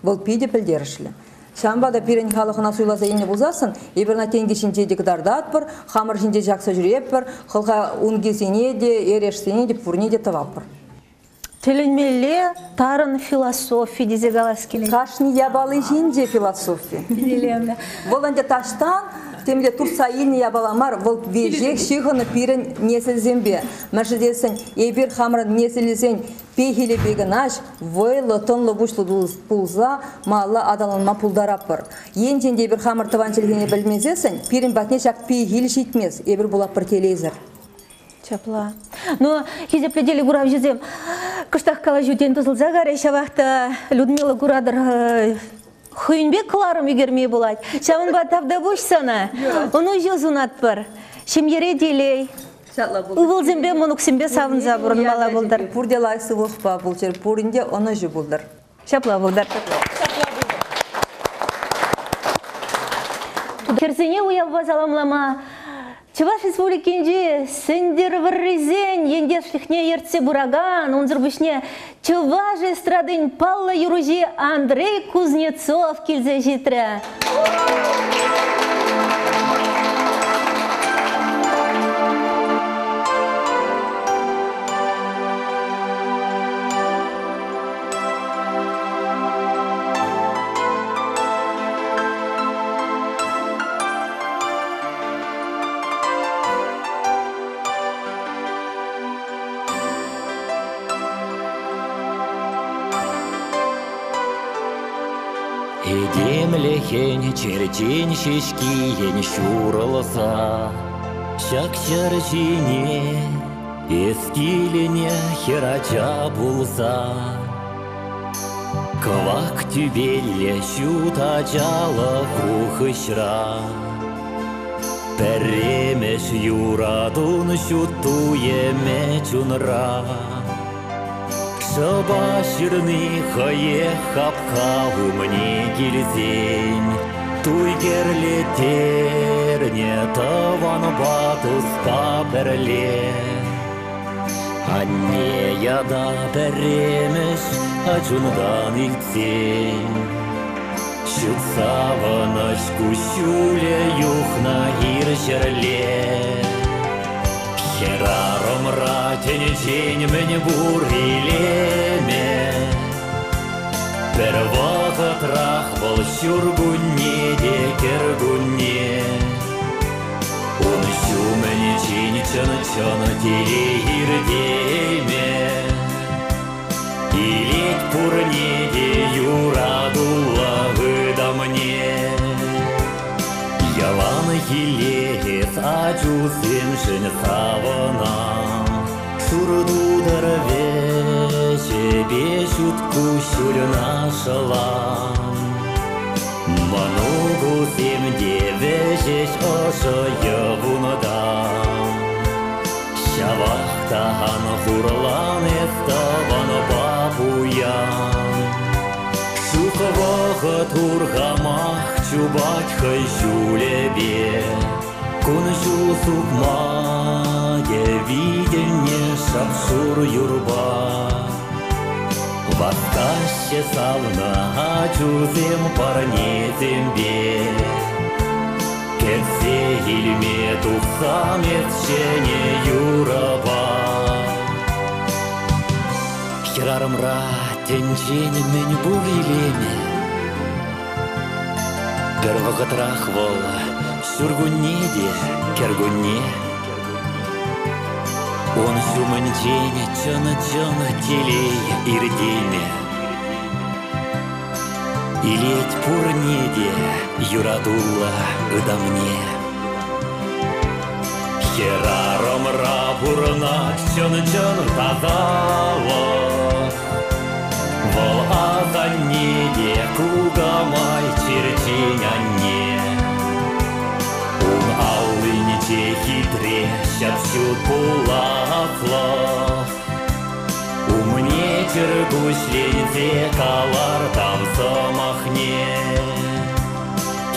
Вол пейде пілдерішлі. Шамбада перен халықына суйласа ені бұлзасын, ебірна тенгешінде дегдарда атпыр, хамыр жінде жақса жүреппір, қылға унгезіне де, ерешсене де, пұрне де таваппыр. Теленмеле тарын философия дезегалас келеді. Кашни ябалы жинде философия. Воланде таштан, темде турса илни ябаламар, вол вежек шиғыны пирен несілзембе. Мәжідесін ебір хамырын несілізен пейхелі бегінаш, войлы тонлы бұшлы пулза, малы адаланма пулдараппыр. Енден ебір хамыр тыванчылгене білмезесін, пирен батне шақ пейхелі житмес, ебір бұлаппыр телезір. Чапла. Но хизепледели гурав жезем. Кыштах кала жутен тузылза гарай шавахта Людмила Гурадыр хүйінбек қыларым егермей болады. Шавын ба тавда бұш сана. Оны жезун атпыр. Шемере делей. Увылзембе мұнықсембе савынза бұрын бала болдар. Пурде лайсы вұқпа бұл жер. Пурінде оны жу болдар. Шапла болдар. Керзене уял базаламлама. Чуваш республикинде сендер варрезен, ендешлихне ерце бураган, он зрбышне Чуваш эстрадын Палла Юружи Андрей Кузнецов килзе житря. Едемлехен чертень шешкиен шурылса, шак шаржине ескилене херача булса. Квак тюбеле шута жала хухышра, перемеш юрадун шутуеме чунра. Шабашырны хае хапха умне гильзень, туй герлетерне таван батус паперле. Анне яда перемеш ачундан икцень, шутсаваныш кущуле юхна иршерле. Херарымра тенечень мен бурилеме, бір вақыт рах бол шүргүнне де кергүнне. Он шумен чень чын телеирдеме, илет пурне де юрадула выдамне. Ялан елес ачусен шын саванам, шурдудар вече бешут кущуль нашалам. Манугу семде вешеш ошо явунадам, шавахтахан хурлан эставан бабуян. Шухаваха тургамах чубать хайжулебе, кунжу сукмае виденне шапшур юрба. Вастаще савна чузем парнезембе. Керсе илме тухсамет шене юраба. Хирарымра тенчен мен бугилеме. Бір вағытрах вол сүргүнне де кергүнне. Он шумын жене чыны телей ирдеме. Илеть пурне де юрадула ыда мне. Херарымра пурнак чын тазало. Вол азанне де кугамай черченяне. Он алынче хитре шапшут пулафлов. Умне чергушлензе калар там самахне.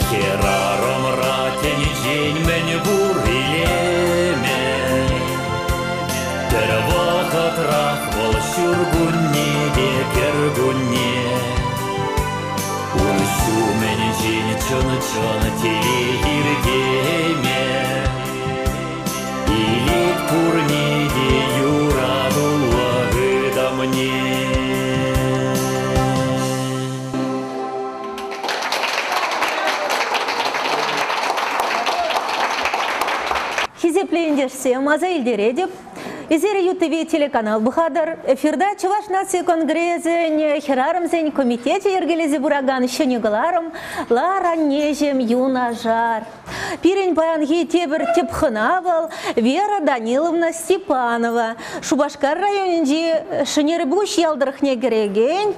Херарымра тенечень мен бур илеме. Бір вақытрах бол шүргүнне де кергүнне. Он шумен жен чын теле ирдеме. Илет пурне де юрадула ыда мне. Хизеплендерсе маза илдередеп. Изери ЮТВ телеканал Бухадар. Эфирда Чуваш нации конгрезен херарымзен комитете ергелезе бураган шенегаларым лара нежем юнажар. Пирень баянги тебір тепхынавал Вера Даниловна Степанова. Шубашкар районинде шенербуш ялдырхне кереген.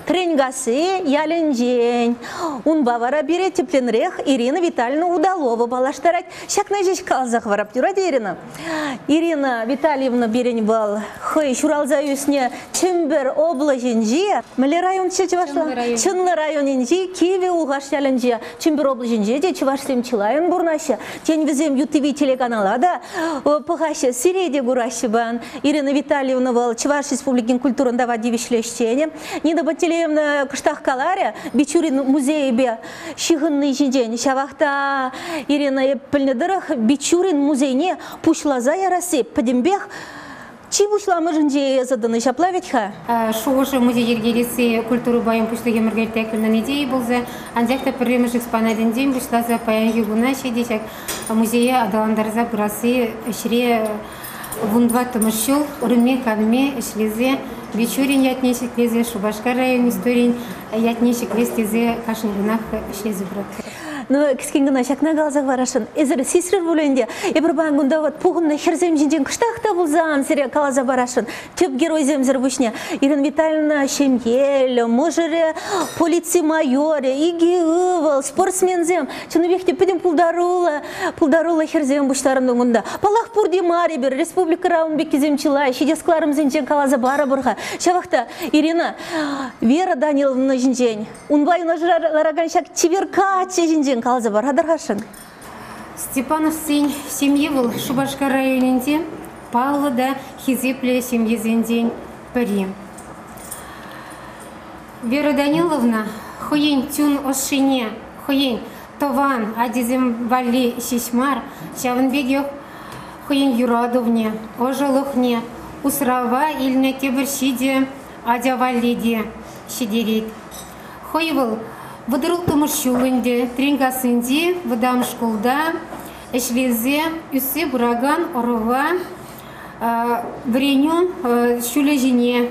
Тренгасы яленжень. Он бавара бире тепленрех Ирина Витальевна Удалова балаштарать. Щак найжеш калзах варап тюрады Ирина. Ирина Витальевна берень бал. Хой шуралзаюсне Чембер облаженжи. Мали район чевашла? Чынлы районенжи Киеве угаш яленжи. Чембер облаженжи де чевашсем чилайын бурнаша. Тень везем ЮТВ телеканалада. Пахаша сиреде гураши бан. Ирина Витальевна бал Чеваш республикин культурын давать девишлещене. Нида Батилеевна Кыштахкаларе, Бичурин музейбе шихынный жидень. Шавахта Ирина Пельнедырах, Бичурин музейне пушлаза ярасы, подембех. Чи пушла мыжынже заданы шаплавитха? Шоушы музей ергелесі культуру байын пушлыге міргелтекілінің идеи болзы. Андякта пірреміш экспонаден ден пушлаза паян егуна шедесек музейе адаландарза бұрасы шіре вундваты мұшыл, ұрынме кәлме ішлезе Бичурин ятнешек лезе, Шубашкар район историн ятнешек лестезе кашынгынах ішлезе бұрат. Ну, кискингна шакна галзак варашын. Эзер сисрер буленде. Эбрбан гунда вот пугунна херзем жинжен кыштахта булзан серия калаза барашын. Теп герой земзер бушне. Ирина Витальевна Шемьель, мужере полиция майоре, иги ывал, спортсмен зем. Чыныбекте пидем пулдарула херзем буштарында гунда. Палах пурди марибер, республика Раунбеки земчила, шидескларым зенжен калаза бара бурха. Шавахта Ирина Вера Даниловна жинжен. Унбай нажрараган шак чеверкаче жинжен. Калза бар адархашын. Степанов сень семье был Шубашкар районенде, Павла да хизепле семье зендень пари. Вера Даниловна хоень тюн ошине, хоень тован адизем вали шишмар, шавынбегех хоень юрадовне, ожалохне, усрава ильне тебершиде, адя валиде шидерит. Хойвал Выдырыл тумышшулынде, тренгасынде, выдам школда, эшлезе, үссе бураган, орова, вреню шулежине,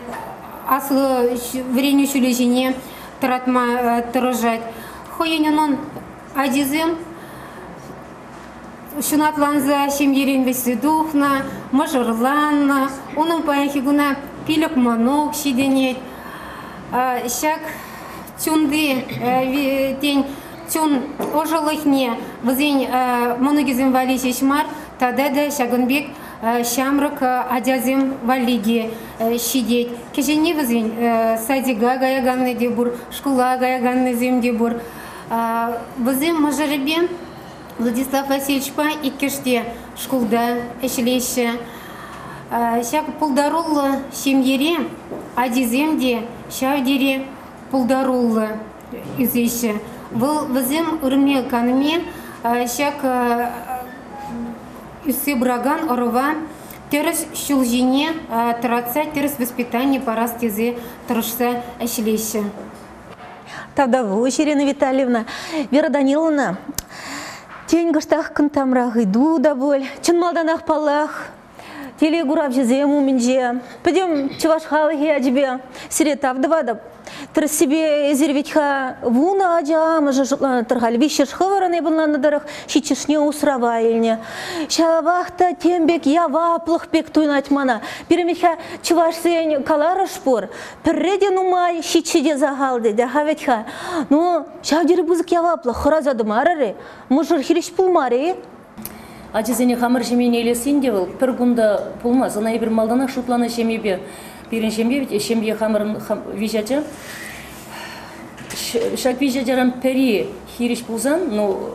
аслы вреню шулежине таратма тырыжать. Хойенен адизем, шунатланза, семьерен весе духна, мажырланна, onun паяхигуна пилек манок шиденет, щак Тюнды день тюн ожалыхне вызень моногизм вали шишмар тогда да шагынбек шамрак адязем валиги шидеть кежени вызень садига гаяганны дебур школа гаяганны земдебур вызем мажаребе Владислав Васильевич па иккеште школда эшлеше Шак пулдаруллы семьере, адиземде, шаудере пулдаруллы изеші. Бұл візім үрме каныме, шак үсі браган ұрыва, теріс шулжине, тұратса, теріс воспитание парас тезе тұрышса әшілеші. Тавдаву, Ирина Витальевна, Вера Даниловна, тень гыштах кынтамрах иду да боль, чын малданах палах, теле гурав жезему минже, пойдем чуваш халахи аджбе, сире тавдавадап. Тыр себе зервитха вуна аджа, мажа тыргаль вишер шхавараны bunlarını darах şiçişne усрава елне. Шавахта тембек яваплых бек туйнать мана. Перемеха чуваш сень калара шпор. Перреде нумай шичиде загалды да хаветха. Ну шавдери бузык яваплых хоразады марары. Мужыр хириш пулмари. Ачызене хамыр жемейне елесін девіл, пір күнді пулмаз. Ана ебір малдана шутланы жемейбе. Пирин шембе, шембе хамырын вижачы. Шак вижачаран пери хириш пулзан, ну,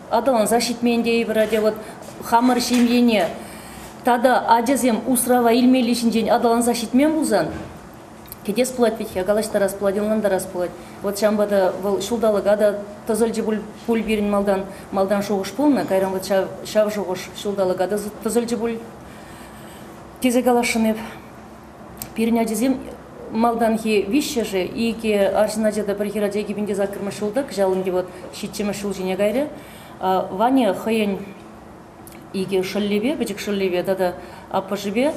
адалан защитменде ебіраде, вот хамыр шембене. Тада аджазем усрава илмелишін жен адалан защитмен пулзан. Кедес пулать ведь, агалашта распуладилан да распулать. Вот шамбада шулдалы гада тазольджи пуль бирин малдан шоғыш пулна, кайран вот шав жоғыш шулдалы гада тазольджи пуль тезе галашынып. Пирня дезем малдан хи вище же, и ке арсенаджада прихираде гибинде закрыма шулдак, жалынде вот щитчема шулжине гайре. Ваня хайен и ке шаллеве, бечек шаллеве, дада апажибе,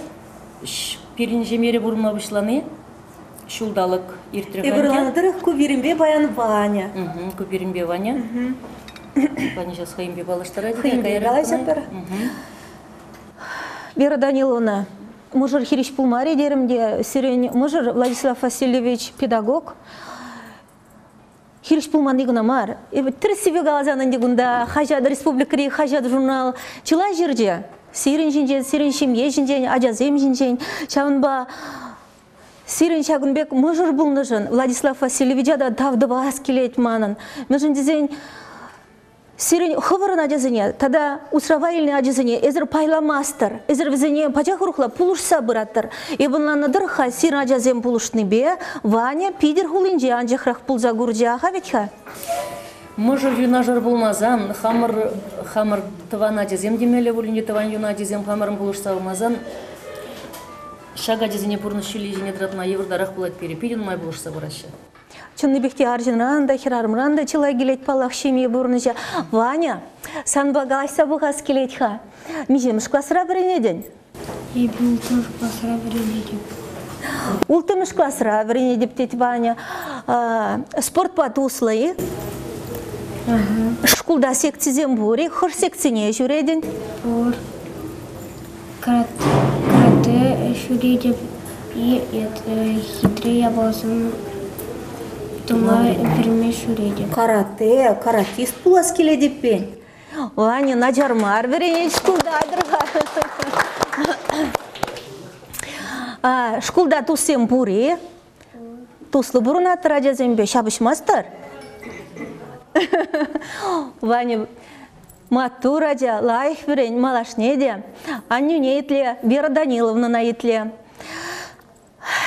пирин жемере бурма вышланы. Шулдалык иртрегенде. Эбрландырых кубиринбе баян Ваня. Кубиринбе Ваня. Ваня сейчас хаимбе балаштара. Хаимбе балаштара. Вера Даниловна, мужыр хириш пулмари деримде, сирень мужыр Владислав Васильевич педагог. Хириш пулман дегуна мар. Тір себе галазанын дегунда хажад республикари хажад журнал чила жерде. Сирень жинжен, сирень шемье жинжен, аджазем жинжен, чавынба Сирен Шагунбек мужыр булныжын, Владислав Васильевич да тавды бас келет манын. Мыжын дезен сирен хывырын аджазыне, тада усравайлны аджазыне, эзір пайламастыр, эзір візіне пачах рухла пулушса бұраттыр. Ебынланы дырха сирен аджазем пулушны бе, Ваня пидер хулинже анжахрах пулза гурджаха ветха. Мужыр юнажыр булмазан, хамыр тыван аджазем демеле вулинде тыван юна аджазем хамырын пулушса булмазан. Шага дезине пурнышили жине дратна еврдарах булат перепиден май булышса бураща. Чынны бекте аржинранда, хирармранда чила гелет палах шеме бурныча. Ваня, санба галайса бугас келетха. Мижемыш классыра біренеден? Ебілтіміш классыра біренеден. Ултымыш классыра біренедеп тет Ваня. Спорт патуслы. Шкулда секцизем бури, хор секцине жүреден? Бур. Карате шуредеп и хитрее болсын. Тумай бірме шуредеп. Карате, каратист булас келедеп пен. Ваня, наджармар біренен шкулда айдырға. Шкулда тусем бури. Туслы бурын атыр аджазембе шабышмастыр. Ваня, матурадя, лайх бірен, малашнеде. Аню не етле, Вера Даниловна на етле.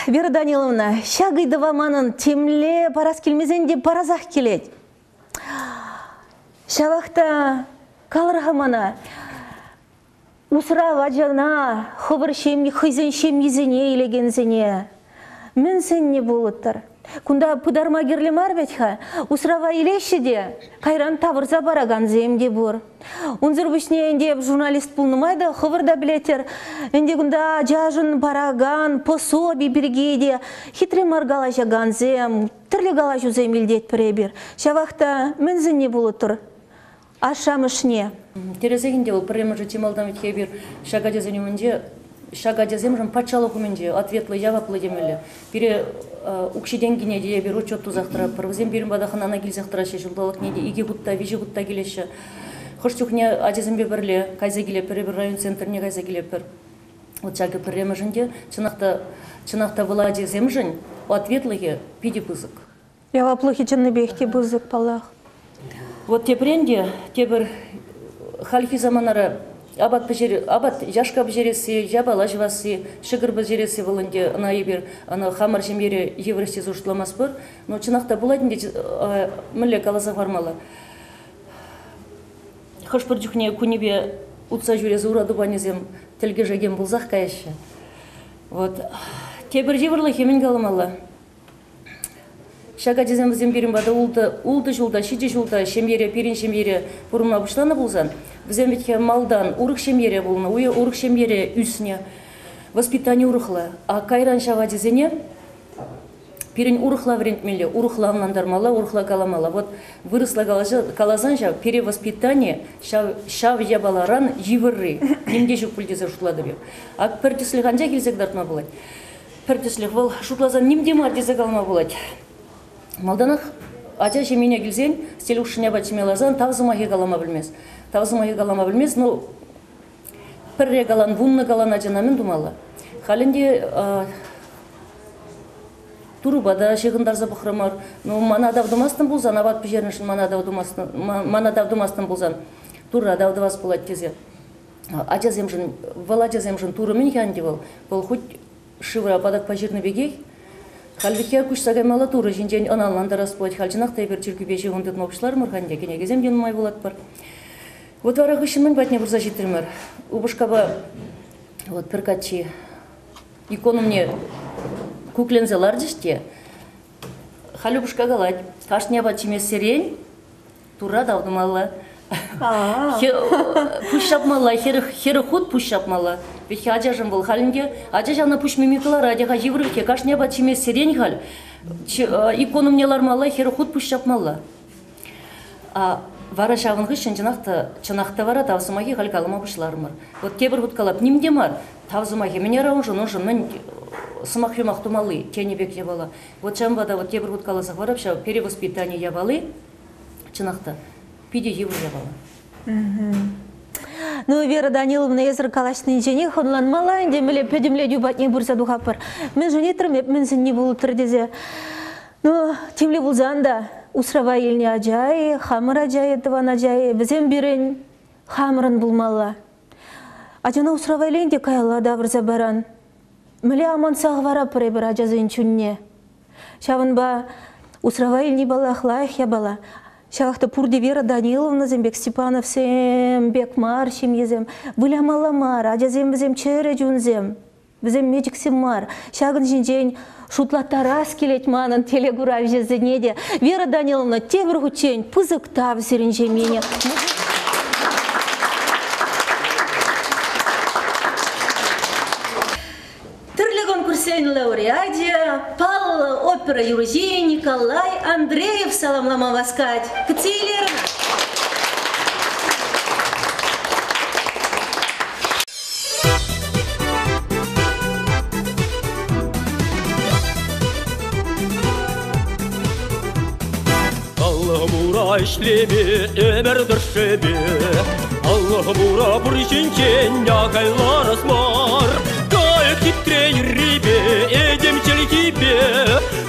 Вера Даниловна, шагайды ваманын темле парас келмезенде паразақ келет. Шавақта калырға мана усыра ваджана, хыбыр шем, хызен шем езене елегензене. Мен сен не болыттыр. Кунда пыдарма керлі марветха, усрава илешеде, кайран тавырза бараган земде бур. Унзыр бішне әнде журналист пулнымайды, хывырда білетер. Әнде кунда жажын бараган, пособи бергеде, хитре маргала жаган зем, түрлі гала жузем илдет перебір. Шавақта мінзін не болы тұр, ашамышне. Терезегінде ол пірремі жетемалдан өтке бір шагадезенімінде, шагадеземжін патшалық үменде ответлы яваплы демелі. Бірі укшиден гине де бир учет тузактыра, пырвызем бирин бадахан ана килзактыра шешилдалык неде иге гутта, вижи гутта келеші. Хоштюхне аджезембе бірле, кайза келеп, бір район центрне кайза келеп бір. Вот шаги пірремі жінде, чынақта вала аджеземжін, ответлыге пиде бызык. Яваплыхи чынны бехте бызык палах. Вот тепренде, тебір халфи заманары абат жашка бжересі, жабала жвасы, шығыр бжересі болынде, ана ебер, ана хамар жемері евросез ұштыламас бұр. Но чынақта бұладын де мүлі қалазақ бармалы. Хошпыр жүхне күнебе ұтса жүрезі ұраду банезем тілге жеген бұлзақ қайшы. Вот. Тебір жевірлі хемен қаламалы. Шаға деземізен берін бады улды жылда, шиде жылда, шемере, перен шемере бұрымна бұшланы болзан. Бізен бетке малдан ұрық шемере болына, уе ұрық шемере үсіне воспитание ұрықлы. А кайран шаға дезене перен ұрықла врентмелі, ұрықла амнандармала, ұрықла каламала. Вот вырысла калазан жа перевоспитание шав ябаларан живырры. Немде жүк пүлдезі жұтлады бе. А пәртеслі қанжа келзек дартма болады. Пәртеслі бұл жұтлазан немде мардезі қалма болады. Малданах ача шемене келсен, стель ушыня бачымелазан тавзымахи галама білмес. Тавзымахи галама білмес, но пірре галан, вунны галан ачанамен думала. Халінде турубада шегындарза бұқырамар. Но мана давдумастын бұлзан, абат пижернішін мана давдумастын бұлзан. Тура давдывас болады тезе. Ача земжін, вал ача земжін турымен ханде бол. Бұл хоть шывыра падак пажирны бегей. Халвихия күш сагаймала туры жинжен аналанда распойт халчынақтай бір жүргібеші ғындетін опшылар мұрханде кене кезем ден май болады бар. Вот вара ғышымын бәтіне бір зажитірмір. Убышқаба вот піркатчи икону мне куклензелар жіште. Халі бұшқа қалад. Қашне бәтчіме серен тура даудымалы. Пұшшапмала, хері худ пұшшапмала. Вехе ажажым был халинге, ажажана пуш мимикалар, адяға жеврывке, кашне бачиме сирень хал, икону мне лармала, хері худ пұшшапмала. Вара шавынғы чынақта вара тавсымаги хал калыма бұшларымыр. Вот кебір худ калап, немде мар, тавсымаги, мене раунжын, ожын, мен сымақ юмақтумалы, тені бек ябала. Вот шамбада, вот кебір худ каласақ варап, шау перевоспитание ябалы, чынақта. Пиде евро ябала. Ну, Вера Даниловна езір калашны жені хонланмала, демеле пөдемле дюбатне бұрса дұғапыр. Мен жөне тұрмеп, мен зін не болу тұрдезе. Ну, темле болзанда, усрава еліне ажай, хамыр ажай, етіван ажай, бізен берін хамырын болмала. Ажана усрава елінде кайла да бұрса баран. Міле аман сағы вара пырай бір ажазын чүнне. Шавын ба, усрава еліне бала ахлайх я бала. Шағақты пурде Вера Даниловна зембек Степанов сем, бек мар шемезем, вылямала мар, ажазем бізем чөрі жүнзем, бізем медиксем мар. Шағын жинжен шутлаттарас келет манын телегура жезіне де. Вера Даниловна тебір хүчен пызықтав сірінже мене. Лауреаде пал опера Юрзей Николай Андреев саламлама васкать. Кцейлерна. Аллах бура ишлеме өмір дүршебе, Аллах бура бұрышынчен яғайлар асмар. Кайык титре юррибе, эдемчел кибе,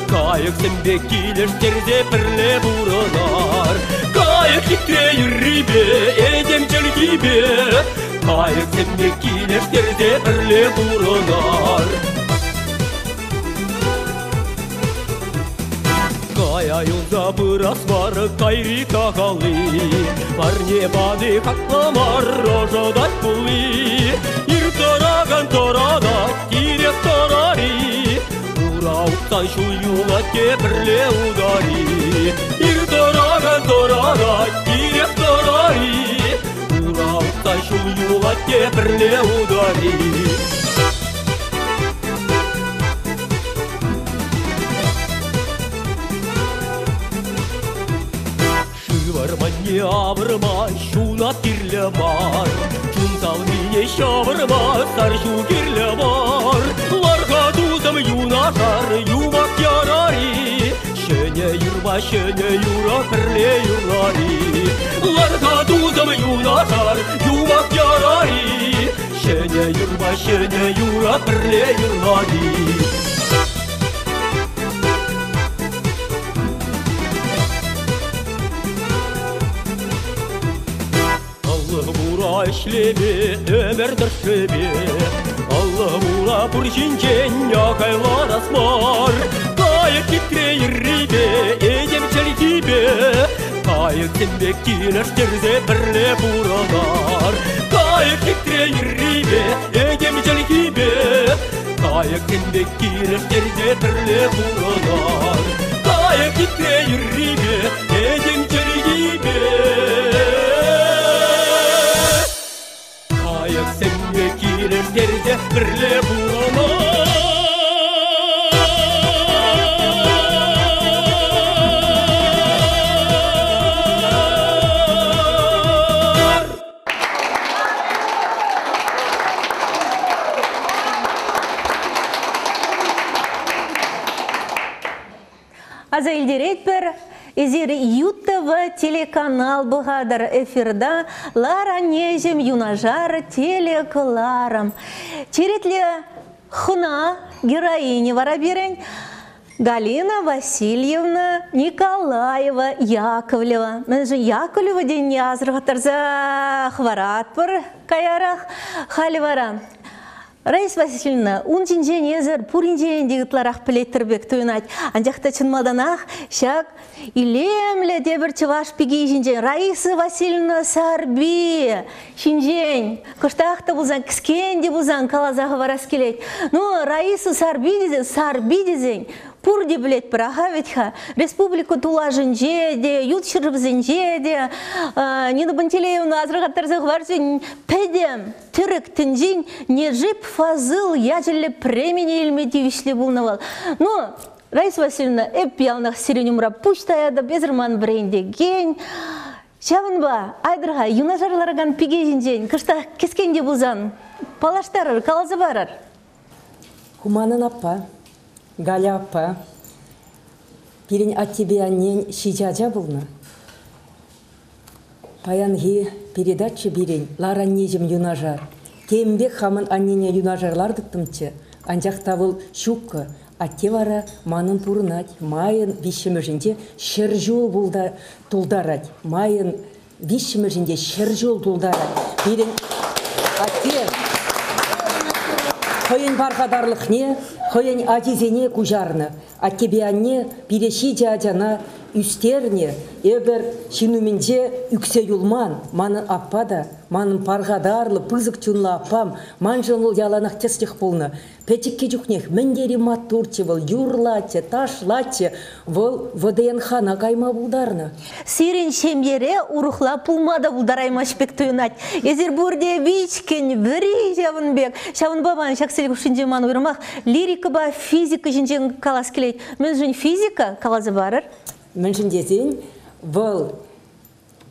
Кайык сенбе килештерде пірле буранар. Кайык титре юррибе, эдемчел кибе, Кайык сенбе килештерде пірле буранар. Кая юлда бұрас бар кайри кағалы, Барне бады қақламар рожадат бұлы. Иртораган торада тирек торари, Ура ұқтан шуюла кепірле удари. Иртораган торада тирек торари, Ура ұқтан шуюла кепірле удари. Шыварманне авырма, шуна тирле бар, Чунтал мине шавырма, саршу кирле бар. Ларга дузам юнашар, юмак ярари, Шене юрба, шене юра, пірле юрари. Ларга дузам юнашар, юмак ярари, Шене юрба, шене юра, пірле юрари. ишлеме өмірдір шөбе. Allah mula burjinjen yakaylar asmar. Kayık titreyir ribe, edemçel gibi. Kayık tembek kineşterze birle buralar. Kayık titreyir ribe, edemçel gibi. Kayık tembek kineşterze birle buralar. Kayık titreyir ribe, edemçel gibi. Kayık tembek kineşterze birle buralar. Азайлдеретпер, эзер ЮТВ телеканал бұғадар эфирда Лара Нежем юнажар телекларам. Теретле хына героиня вара берен Галина Васильевна Николаева Яковлева. Мен же Яковлева ден язырғатарза хварат бір каярах халивара. Раиса Васильевна, унжинжен езір пуринжен дегітларақ пілеттербек тойынат. Анжақта чынмаданақ, шак илемлі дебір чываш пеги жинжен. Раиса Васильевна сарби шинжен. Кыштақта бұлзан, кіскен де бұлзан калазағы барас келет. Ну, Раиса сарби дезен. Пурди білет біраға ветха. Республика тула жинже де, ют шырып зінже де. Нина Пантелеевна азырғаттарзағы барсын пәдем. Түрік тінжин не жип фазыл яжелі премени елмеди вишлі бұлнавал. Ну, Раиса Васильевна, эп ялнақ сиренюмра пуштаяда безірман бренде ген. Шавынба, айдырға, юнажарларған пиге жинжен, кышта кескенде бұлзан. Палаштарыр, калазы барар. Куманын апа, Галя апа, пирин от тебе аннен шижажа бұлна. Паянги передача бирен Лара Нежем юнажар. Тембек хамын аннене юнажарлар дыктымчы. Анжақта бұл шукка, атте вара манын пурынать. Майын вишіміржінде шыржол бұлда тұлдарать. Майын вишіміржінде шыржол тұлдарать. Бирен атте хойын барғадарлық не, хойын ажизене кужарны. Атте бианне биреши жажана үстерне, ебір шинуменже үксе юлман, манын аппа да, манын парғадарлы, пызык чунлы аппам, манжыңыл яланақ тестих болны. Пәтекке жүхнех, міндері матурчы был, юрлачы, ташлачы, бұл ВДНХ-на кайма бұлдарны. Сирен шемере урухла пулмада бұлдараймаш бек тойынат. Езер бұрде вичкен, бірі жавынбек. Шавын бабан шақселік үшінде ман ұйырмақ, лирика ба физика жінжен калас келейді. Мен жын физика калазы барыр? Мен жіндезен, бұл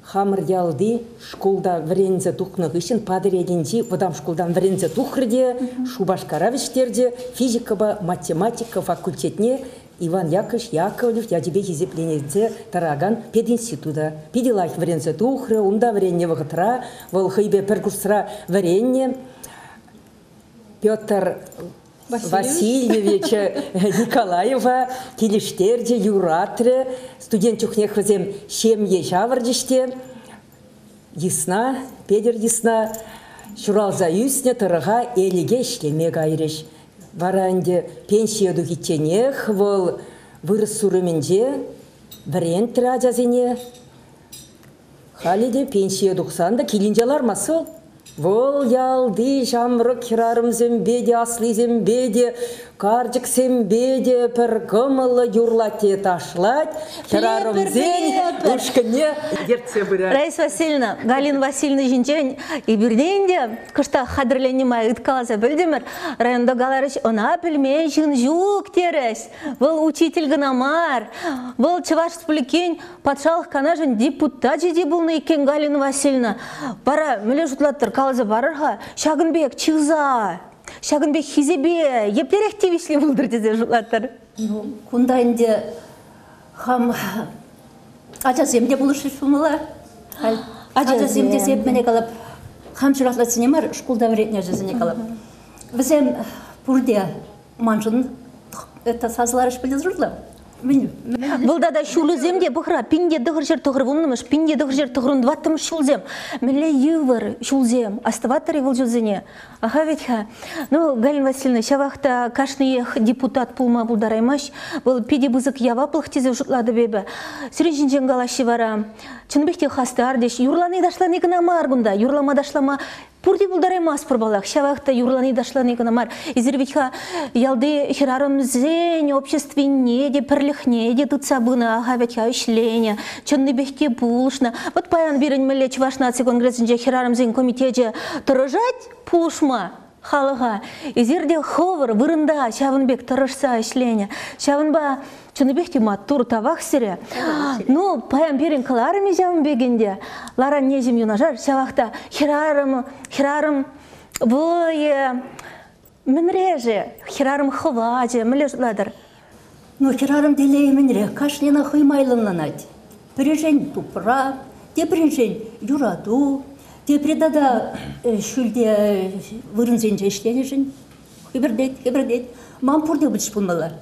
хамыр ялды школда врензе тухнық үшін падыреденде, бұдам школдан врензе тухрыде, Шубашкаравичтерде, физика ба математика факультетне Иван Яковлев ядебе езепленеде тараган пединституда. Педелайх врензе тухры, унда вренне вғытра, бұл хыйбе пергусра вренне. Петр Васильевича Николаева, келештерде, юратре, студент чухнехвазем шемье жавардиште, Ясна, Педер Ясна, шуралза юсне тарыға элеге ішлеме гайреш. Варанде пенсияду хитченех, вол вырыс сурыменде, врен тражазене, халиде пенсияду қсанда келінжалар масыл. Вол ялды жамрық хирарым зембеде, аслы зембеде, каржық зембеде, пір гымылы юрлате ташлать, хирарым зен, ұшкіне ерце бірі. Раиса Васильевна, Галина Васильевна жинчен, и бірденде, күшта қадырленіма ұткаласа білдімір, районда галарыш, она пілмен жын жук терес, вол учитель гынамар, вол Чуваш Республикен патшалық канажын депутат жеде бұлны екен Галина Васильевна. Бара, мүлі жұтлаттыр, калазы барырға, Шагынбек чығза, Шагынбек хизебе, ептерек тевешлі бұлдыр дезе жұтлаттыр. Күндайынде хам ажаземде бұлышы шумыла. Ажаземде сеп мене қалап, хам жыратлы сінемар, школда вретне жазыне қалап. Бізем бұрде манжын сазылар ішпілдіз жұтлы. Бұл да шулызем де бұқыра, пинде дұғыр жер тұғыр бұнымыш, пинде дұғыр жер тұғырын дваттымыш шулзем. Мілі евір шулзем, астываттыры бұл жүзіне. Аха ветха. Ну, Галина Васильевна, шавақта кашныех депутат пулма бұлдараймаш, бұл педе бұзық яваплық тезе жұтлады бебі. Сүрен жен галашы вара. Чынбекте хастар деш, юрланы дашланы гына маргунда, юрлама дашлама Пурди булдараймас пурбалах, шавахта юрланы дашланы гынамар. Изервитха ялды хирарым зень общественне, де перлихне, де туцабына, агавятха ишленя, чынны бехке пулшна. Вот паян бирен мэле Чуваш нации конгрессинже хирарым зень комитеже тұрыжать пулшма. Халыға. Изерде ховыр вырында шавынбек тұрышса ишленя. Шавынба чыныбекте маттур тавақ сире. Ну, паян берін қыларым ежавын бегенде. Ларан нежім юнажар, шавақта хирарым бұйы мінреже, хирарым хываже, мүлі жыладыр. Ну, хирарым делей мінре, кашлена хыймайлынланать. Прижень тупра, те прижень юраду, те предада шүлде вырынзен жешленежін. Хибірдейт. Мам пұрды бұлш бұлмалар.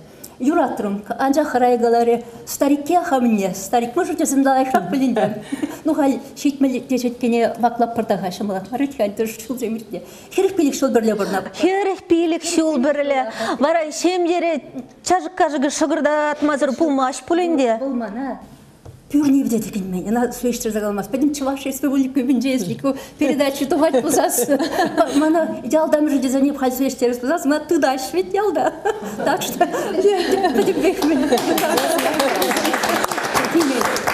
Юратрым, анжа харайгалары старикке хамыне, старик мұжы жүзімді айқақ біліндем. Ну, хал шейтмелі дежеткене вақлап пырдаға шымылақ. Рүтхал дұрш шул жемірде. Херек пилік шул бірле бұрнап. Херек пилік шул бірле. Вара шемдері чажық-кажығы шығырда атмазыр пулмаш пулінде. Болмана. Пюрни бдет екен мен, ана сөйштір загалмас. Пәдім Чуваш республика бінжесліку передачу туғат бұзас. Мана ялдам жүрде занеп хал сөйштер бұзас, мана туда швет ялда. Так что, пәдім бек мен.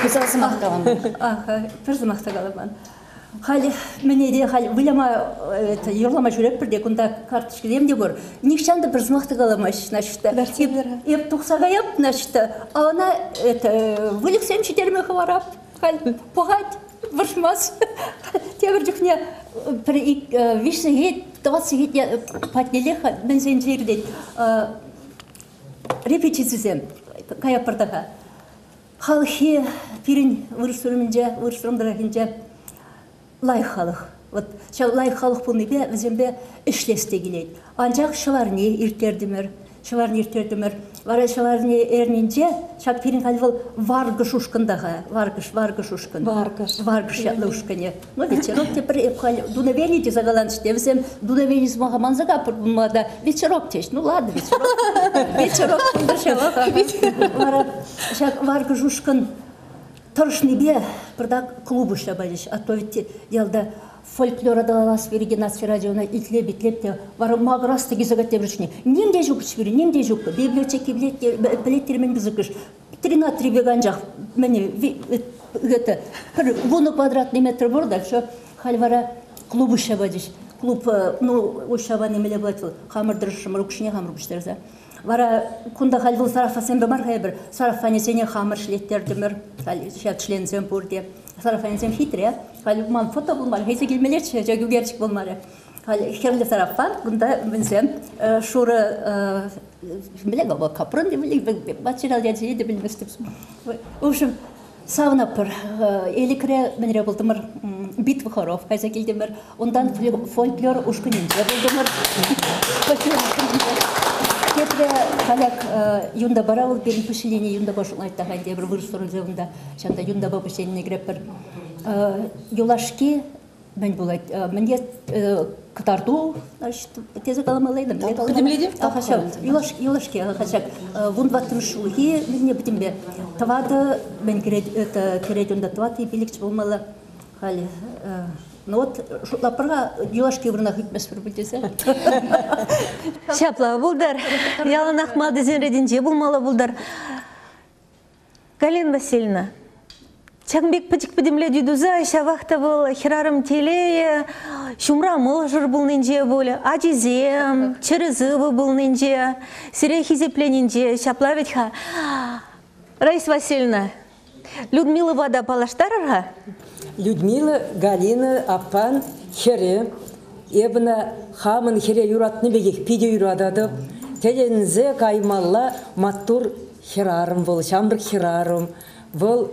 Güzel zımaqtağım. Aha, bir zımaqtağalıman. Хали мене де хали вылама это юрлама жүрек бірде күнда карточка демде бар. Нишанды бір зымақты қаламаш, значит. Еп тұқсағайып, значит. Ана это вылексем четерме хаварап. Хали погать выршмас. Тебір жүхне бір вишні гет, 20 гет патнелеха бензин жердет. Репетицизем кая пардаға. Халхи пирин вырыстырымдырағынже лайхалық. Вот лайхалық бұл небе өзімбе ішлесте келейді. Анжақ шыларыне иртердімір. Вара шыларыне әрненже шақ пирин қалывыл варгыш ұшқындағы. Варгыш ұшқын. Варгыш ятлы ұшқыне. Ну, вечерок тепір епқал дунавені де загаланште. Өзім дунавені змағаман загапыр бұлмада. Вечерок теш. Ну, ладно, вечерок. Вечерок бұлдыршава. Вара шақ варгыш ұшқын. Тұрышны бе, бірдақ клубы шабалыш. А то ведь елді фольклор адалалас береге нация радиона итлеп-итлеп те вары мағырасты кезігат тебіршіне. Немде жүк шбері, немде жүк. Библиотеки білеттермен бізікіш. 13 беган жақ. Мәне, бұны квадратный метр бұрда, шо халвара клубы шабалыш. Клуб, ну, о шабаны меле бұлатыл. Хамырдырышым, рукшыне хамырбыштарза. Вара кунда халвыл сарафасен бімар хайбір. Сарафанесене хамыр шлеттердімір. Шат шленсен бұрде. Сарафанесен хитре. Халвыман фото болмар. Хейсе келмелерші, жагу герчік болмары. Херлі сарафан, кунда бінсен шуры білег ол капрын деп батчырал жәдзейі де білместіпсім. В общем, сауна пыр. Елікіре мінре болдымыр битвы хоров. Хайса келдімір. Ондан фольклор ұшқыненже болдымыр. Кепре халяк юнда баравыл берін пішілені юнда башын айттаған дебір вырыстырын зөвінде. Шанда юнда ба пішілені греппір. Юлашки мен болайд. Менге кытарду, тезі қаламалайдым. Кыдемлейді? Юлашки қашак. Вундваттым шулги менне бітімбе. Тавады мен керет юнда тавады билікчі болмалы. Хали... Ну вот, лапырға юлашки вырнақ үйтмес бір білдесі. Шапла бұлдар, ялын ақмады зенреденже бұлмалы бұлдар. Галина Васильевна, чаңбек пәчік пәдемле дүйдуза, шавақта бұл хирарым телея, шумрамыл жыр бұлнынже болы, ажизем, чырызывы бұлнынже, сире хизепленінже, шапла ветха. Раиса Васильевна, Людмила вада палаштарырға? Людмила, Галина, Апан, Хере, Эбна, Хамын, Хере юратны бегек пиде юрадады. Телензе каймалла маттур херарым был, шамбыр херарым. Был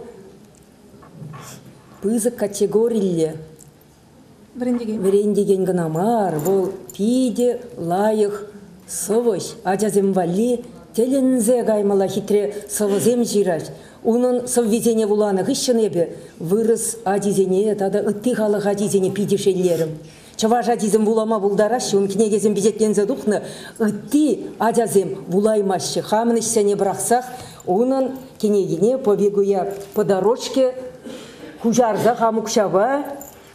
пызы категорилле. Верендеген гынамар, был пиде, лайық, совош, ажазем вали, телензе гаймала хитре савызем жираш. Унын соввезене вуланы гыщын эбе вырыс адизене тада ытты халық адизене пидешелерім. Чаваш адизем вулама булдарашы, он кнегезем бизетлензе духны ытты адязем вулаймашы. Хамын ишсене брақсақ, унын кенегіне побегуя по дорожке кужарза хамукшаба,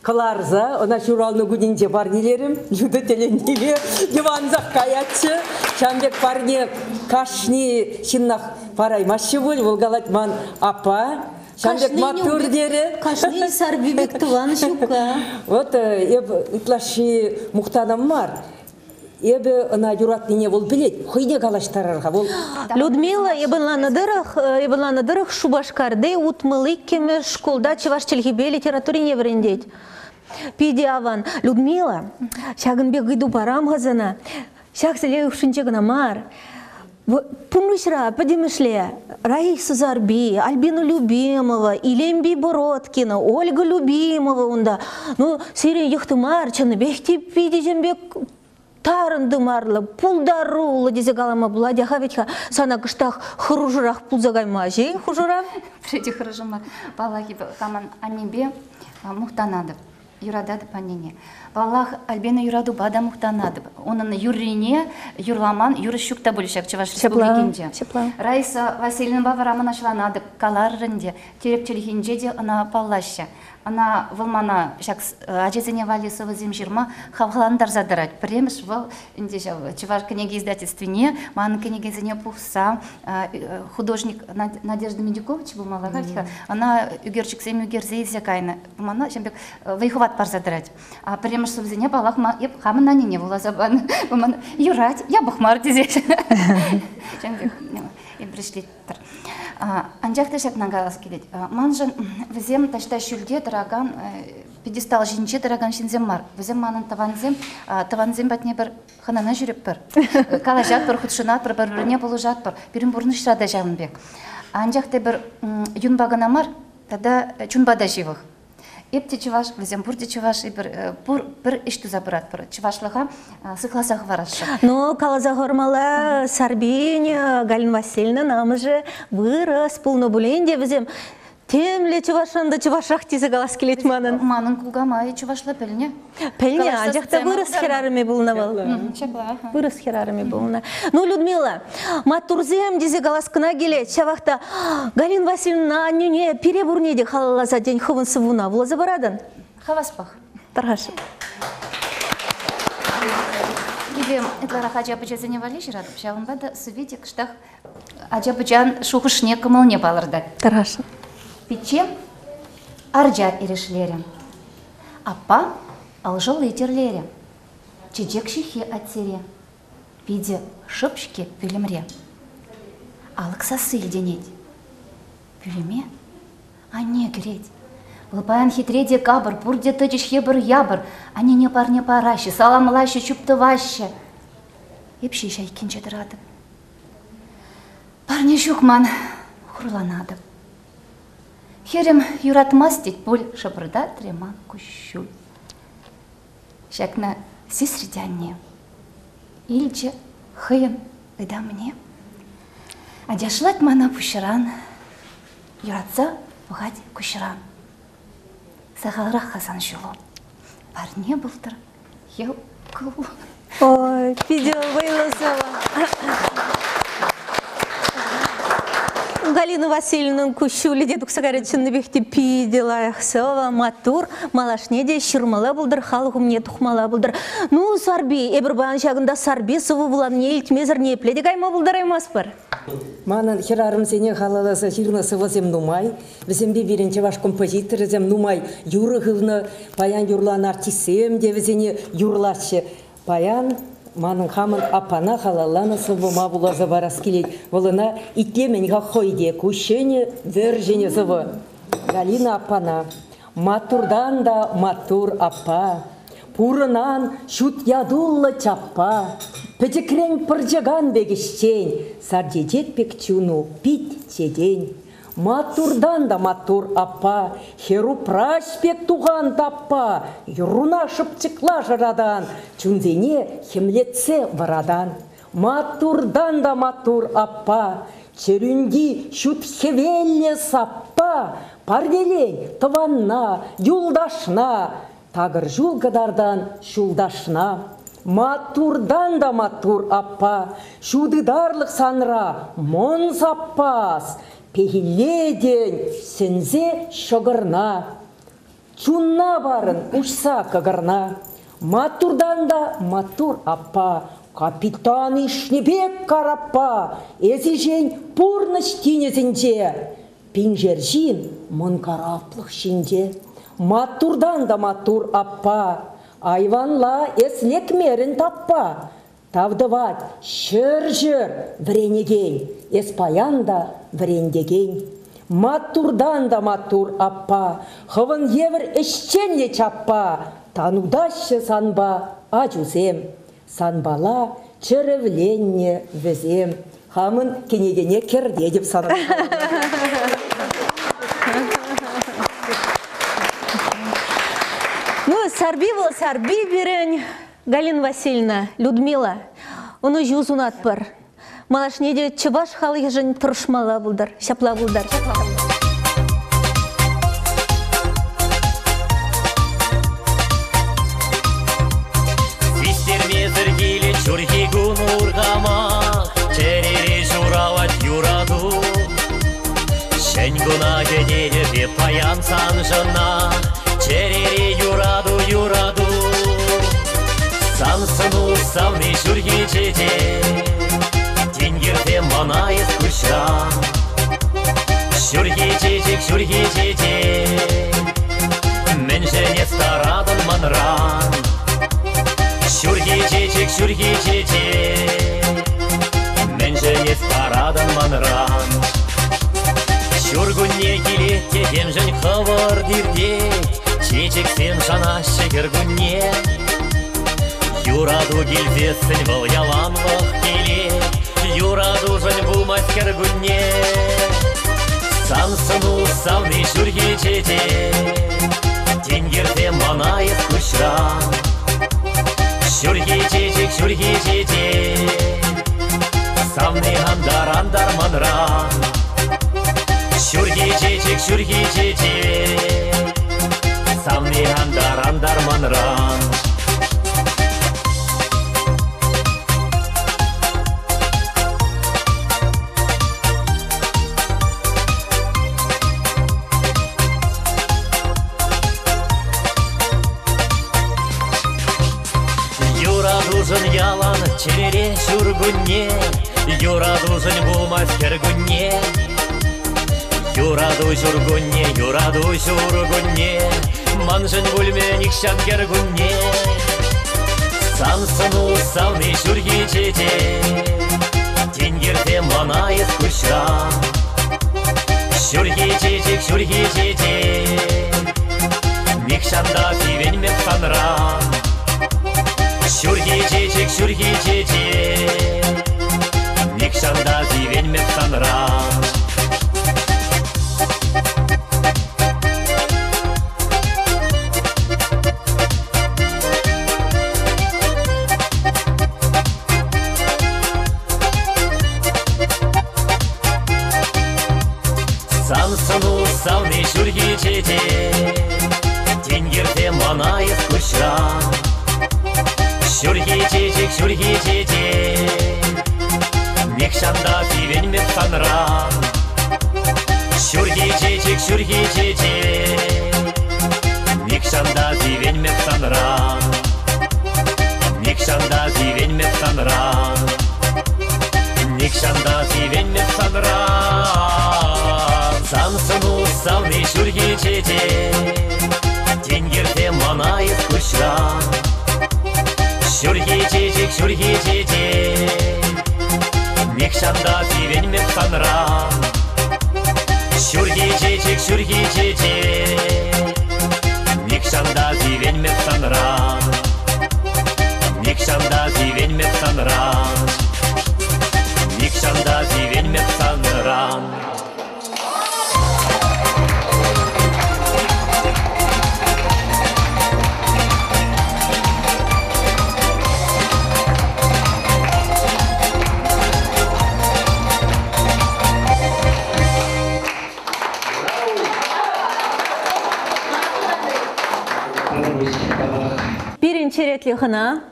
каларза, она шуралны гудинде парнилерим, юды теленнеге, диванзақ каятчы, чамбек парне кашни шиннах параймашы бол, волгалатман апа, чамбек матур дере. Кашни сарбибек туван шука. Вот, итлаши мухтанам мар. Ебе на юратнине вол билет, хойне галаштарарға вол. Людмила, ебыланы дырық Шубашкарды утмылы кеме школда чеваш челхибе литературине врендеть. Пиди аван. Людмила, шагынбек гыду барам газана, шаг селе ушынчегына мар. Пумышра, подимышле, Раиса Зарби, Альбина Любимова, Илемби Бородкина, Ольга Любимова унда. Ну, сирен ехтымар, чаны бехти пиди жембек тарынды марлы, пулдарулы дезе галама була, дяха ветха сана кыштах хыружырах пулзагайма, жей хужыра? Преди хыружыма, балаги каман аннебе мухтанады, юрадады панене. Балах Альбина юраду бада мухтанады. Onun юрине, юрламан, юрышюкта бөлішек чеваш республикинде. Раиса Васильевна баварамын ашланады, каларынде, терекчелихинде де ана паллашы. Она волмана шакс ажезене валисова земжирма хавхаландар задарать. Премш вол индежа чеваш книги издательственне, ман книгизене пухса художник Надежда Медюкович был малагальха. Она югерчик семи югерзе изякайна. Мана шамбек вейховат пар задарать. А премш совзене балах ма еп хаманани не была забан. Ман юрать я бухмар дезеш. Шамбек и пришли. Анжақта шақнанғалас келеді. Манжын візем ташта шүлде дыраган, педестал жинче дыраган шинзем мар. Візем манын таванзем бәтіне бір ханана жүріп бір. Кала жат бір, құтшынат бір, бір-біріне болу жат бір. Бірін бұрны шырада жағын бек. Анжақта бір юн бағына мар, тада чунбада живық. Епте чеваш, візем бұрде чеваш, бір ішті забырат бір. Чевашлыға сықласағы варашы. Ну, калаза гормала Сарбиня, Галина Васильевна, нам же вырос, полно буленде візем. Темле чевашанда чевашақ тезі қалас келет манын. Манын кулгамай чевашла піліне. Піліне, анжақта вырос херарыме болына бол. Вырос херарыме болына. Ну, Людмила, матурзем дезе қалас кына келет. Чавақта Галина Васильевна аннюне перебурнеде қалалаза день хывын сывуна. Влаза барадын? Хаваспақ. Тарғашы. Гибем, этларақ ажабы-жазыне вали жирадып, шағынбады сыведе кыштақ ажабы-жан шуғышне кымылне балырды. Тарғашы. Печем арджар ирешлерем, апа алжыл литерлерем, чедек шихе атсере, пиде шыпшке пілімре. Алықса сыльденет, піліме, а не греть. Лыпаян хитреде кабыр, бұрде тыдыш хебір ябыр, ане не пар не парашы, саламылашы чүпті вашы. Епші шайкенче дырады. Парне шухман хурланады. Херем юратмас дед боль шабырда треман кущуль. Шакна сисредянне. Ильче хыем ыда мне. Адяшлать мана пущеран. Юратса вгать кущеран. Сағалырақ хасан шулу. Парне бұлтыр. Ел кул. Ой, видео вылазила. Галина Васильевна кущули дедук сагаречинны бехте пидела сова матур малашнеде ширмала булдыр халыгым не тухмала булдыр. Ну Сарби эбир бан шагында Сарби сывы булан не илтмезер не пледи гайма булдыр аймаспыр. Манан хирарым сене халаласа ширна сывызем нумай, візембе беренче ваш композиторызем нумай юрығылны паян юрлан артисем де візене юрлашы паян. Манын хамын апана халалана сывыма булаза барас келет. Волына итеменға хойде кушене вержене сывы. Галина апана. Матурдан да матур апа. Пурынан шут ядулла чаппа. Петекрен пыржаган бегіштен. Сардедет пек чуну пит седен. Матурдан да матур апа, херу прашпек туған таппа, юруна шыпчықла жырадан, чунзене хемлетсе варадан. матурдан да матур аппа, черүнги шут хевелле саппа, парделей тыванна, юлдашна, тагыр жулгадардан шулдашна. Матурдан да матур аппа, шудыдарлық санра мон саппас, пехиледен сензе шогырна. Чунна барын ушса кагарна. Матурдан да матур аппа, капитан ишнебек караппа, эзижен пурныш тинезінде, пинжержин мынкараплық шинде. Матурдан да матур аппа, айванла эслек мерін таппа, тавдывать шыр-жыр вренеген, эспаян да врендеген. Матурдан да матур аппа, хывын евір ішченле чаппа, танудашы санба ажузем, санбала чырывленне візем. Хамын кенегене керде деп саным. Сарби берен Галина Васильевна, Людмила, оны жузунат бар. Малашнеде чыбаш халы ежен тұрышмала бұлдар, шапла бұлдар. Систермезір келі чүрхи күн ұрғама, черере журават юраду. Шен күна кедеді бе паян сан жына, черере юраду, юраду. Сансыну савны жүрге жеде, тенгерде манайыз күшра. Жүрге жеде, мен және старадын манран. Жүрге жеде, мен және старадын манран. Жүргүнне келет деген жын қывыр дердет, чечек сен жана шекер күнне. Юраду келзесін бұл яланлық келет, юраду жын бұл маскер күнне. Сансыну савны жүрге жеде, тенгерде манайыз күшра. Жүрге жеде, савны андар манран. Жүрге жеде, савны андар манран. Юрадужын ялан черере жүргүнне, юрадужын болмас кергүнне. Юраду жүргүнне, манжын бөлмен икшан кергүнне. Сансыну савны жүрге жеде, тенгерде манайыз күшра. Жүрге жеде, мекшанда сивенмек санран. Жүрге жеде, мекшанда сивенмек санран. Сансыну савны жүрге жеде, тенгерде манайыз күшра. Жүрге жеде, мекшанда сивенмек санран. Жүрге жеде, мекшанда сивенмек санран. Мекшанда сивенмек санран. Мекшанда сивенмек санран. Сансыну савны жүрге жеде, тенгерде манайыз күшра. Жүрге жеде, мекшанда сивенмек санран. Жүрге жеде, мекшанда сивенмек санран. Мекшанда сивенмек санран. Мекшанда сивенмек санран. черетлихана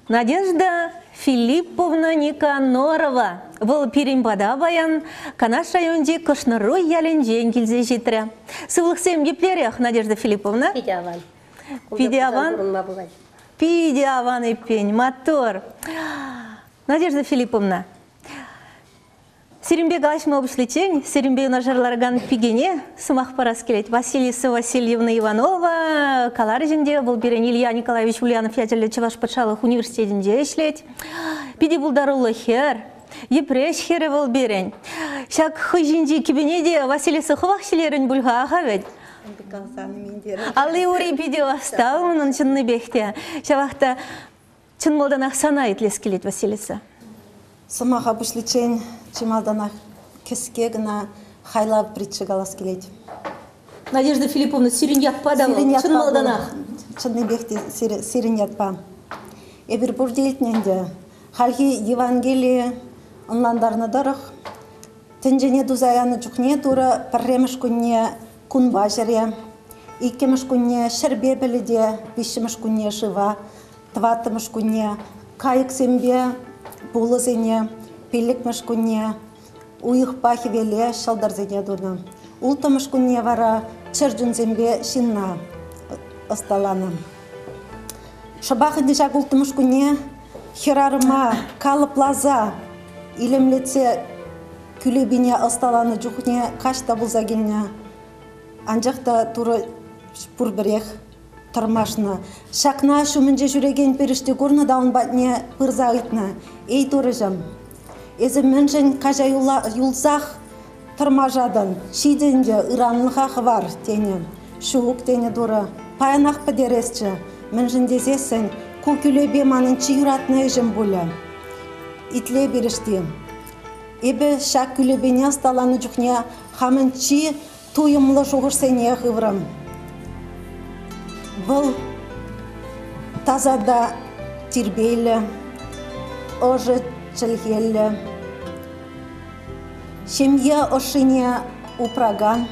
Надежда Филипповна Никанорова. Бұл перембада баян Канаш районде Кошнарой яленжен келзе жетірі. Сывлықсем еплерек, Надежда Филипповна? Пидиаван епень, мотор. Надежда Филипповна, Серембек алашма обышлетень, Серембек нажарларган пигене, сымақ парас келет. Василиса Васильевна Иванова, Каларжинде, бұл берен Илья Николаевич Ульянов ятелі Чеваш Патшалық университетінде ешлет. Пиди бұл дарулы хер, епреш хері бұл берен. Шак хыжинде кебенеде Василиса хывақшылерін бұлға ағавет. Аллы ури пиди вастау, мұнын чынны бекте. Шавақта чын молданақ сана етлес келет Василиса. Сымаға бұшлечен чымалданақ кеске гына хайлап притчы галас келет. Надежда Филипповна, сирин ятпада бұл, чын молданақ? Чынны бекте сирин ятпа. Эбір бұр дейтненде, халхи Евангелие онландарны дұрық, тінжене дузаяны жүхне дұры парреміш күнне күн бажыре, иккеміш күнне шырбе біліде, бішіміш күнне шыва, тватымыш күнне, кайық сембе, бұлы зене, пелікміш күнне, уйық пахи веле шалдар зене дұрны. Ултымыш күнне вара чырджын зембе шинна ысталаны. Шабақынды жақ ултымыш күнне херарыма калып лаза илемлетсе күлебіне ысталаны жүхне қашта бұлза келіне. Анжақта туры пұрбірек тұрмашына. Шақна шумынже жүреген періште көрні даун батне пырза ұйтына. Ей туры жам. Езі мүншін қажа юлзақ тұрмажадын. Шиденде ұранлыға бар тені. Шуық тені дұры. Паянақ падересчі. Мүншін дезесін көкіле беманын чиюратны ежім бұлі. Итле берішті. Ебі шақ күлебене асталаны жүхне хамын чи туйымлы жоғырсене ғывырым. Бұл тазада тирбейлі, ожы чілгелі. Шемье ошыне упраган,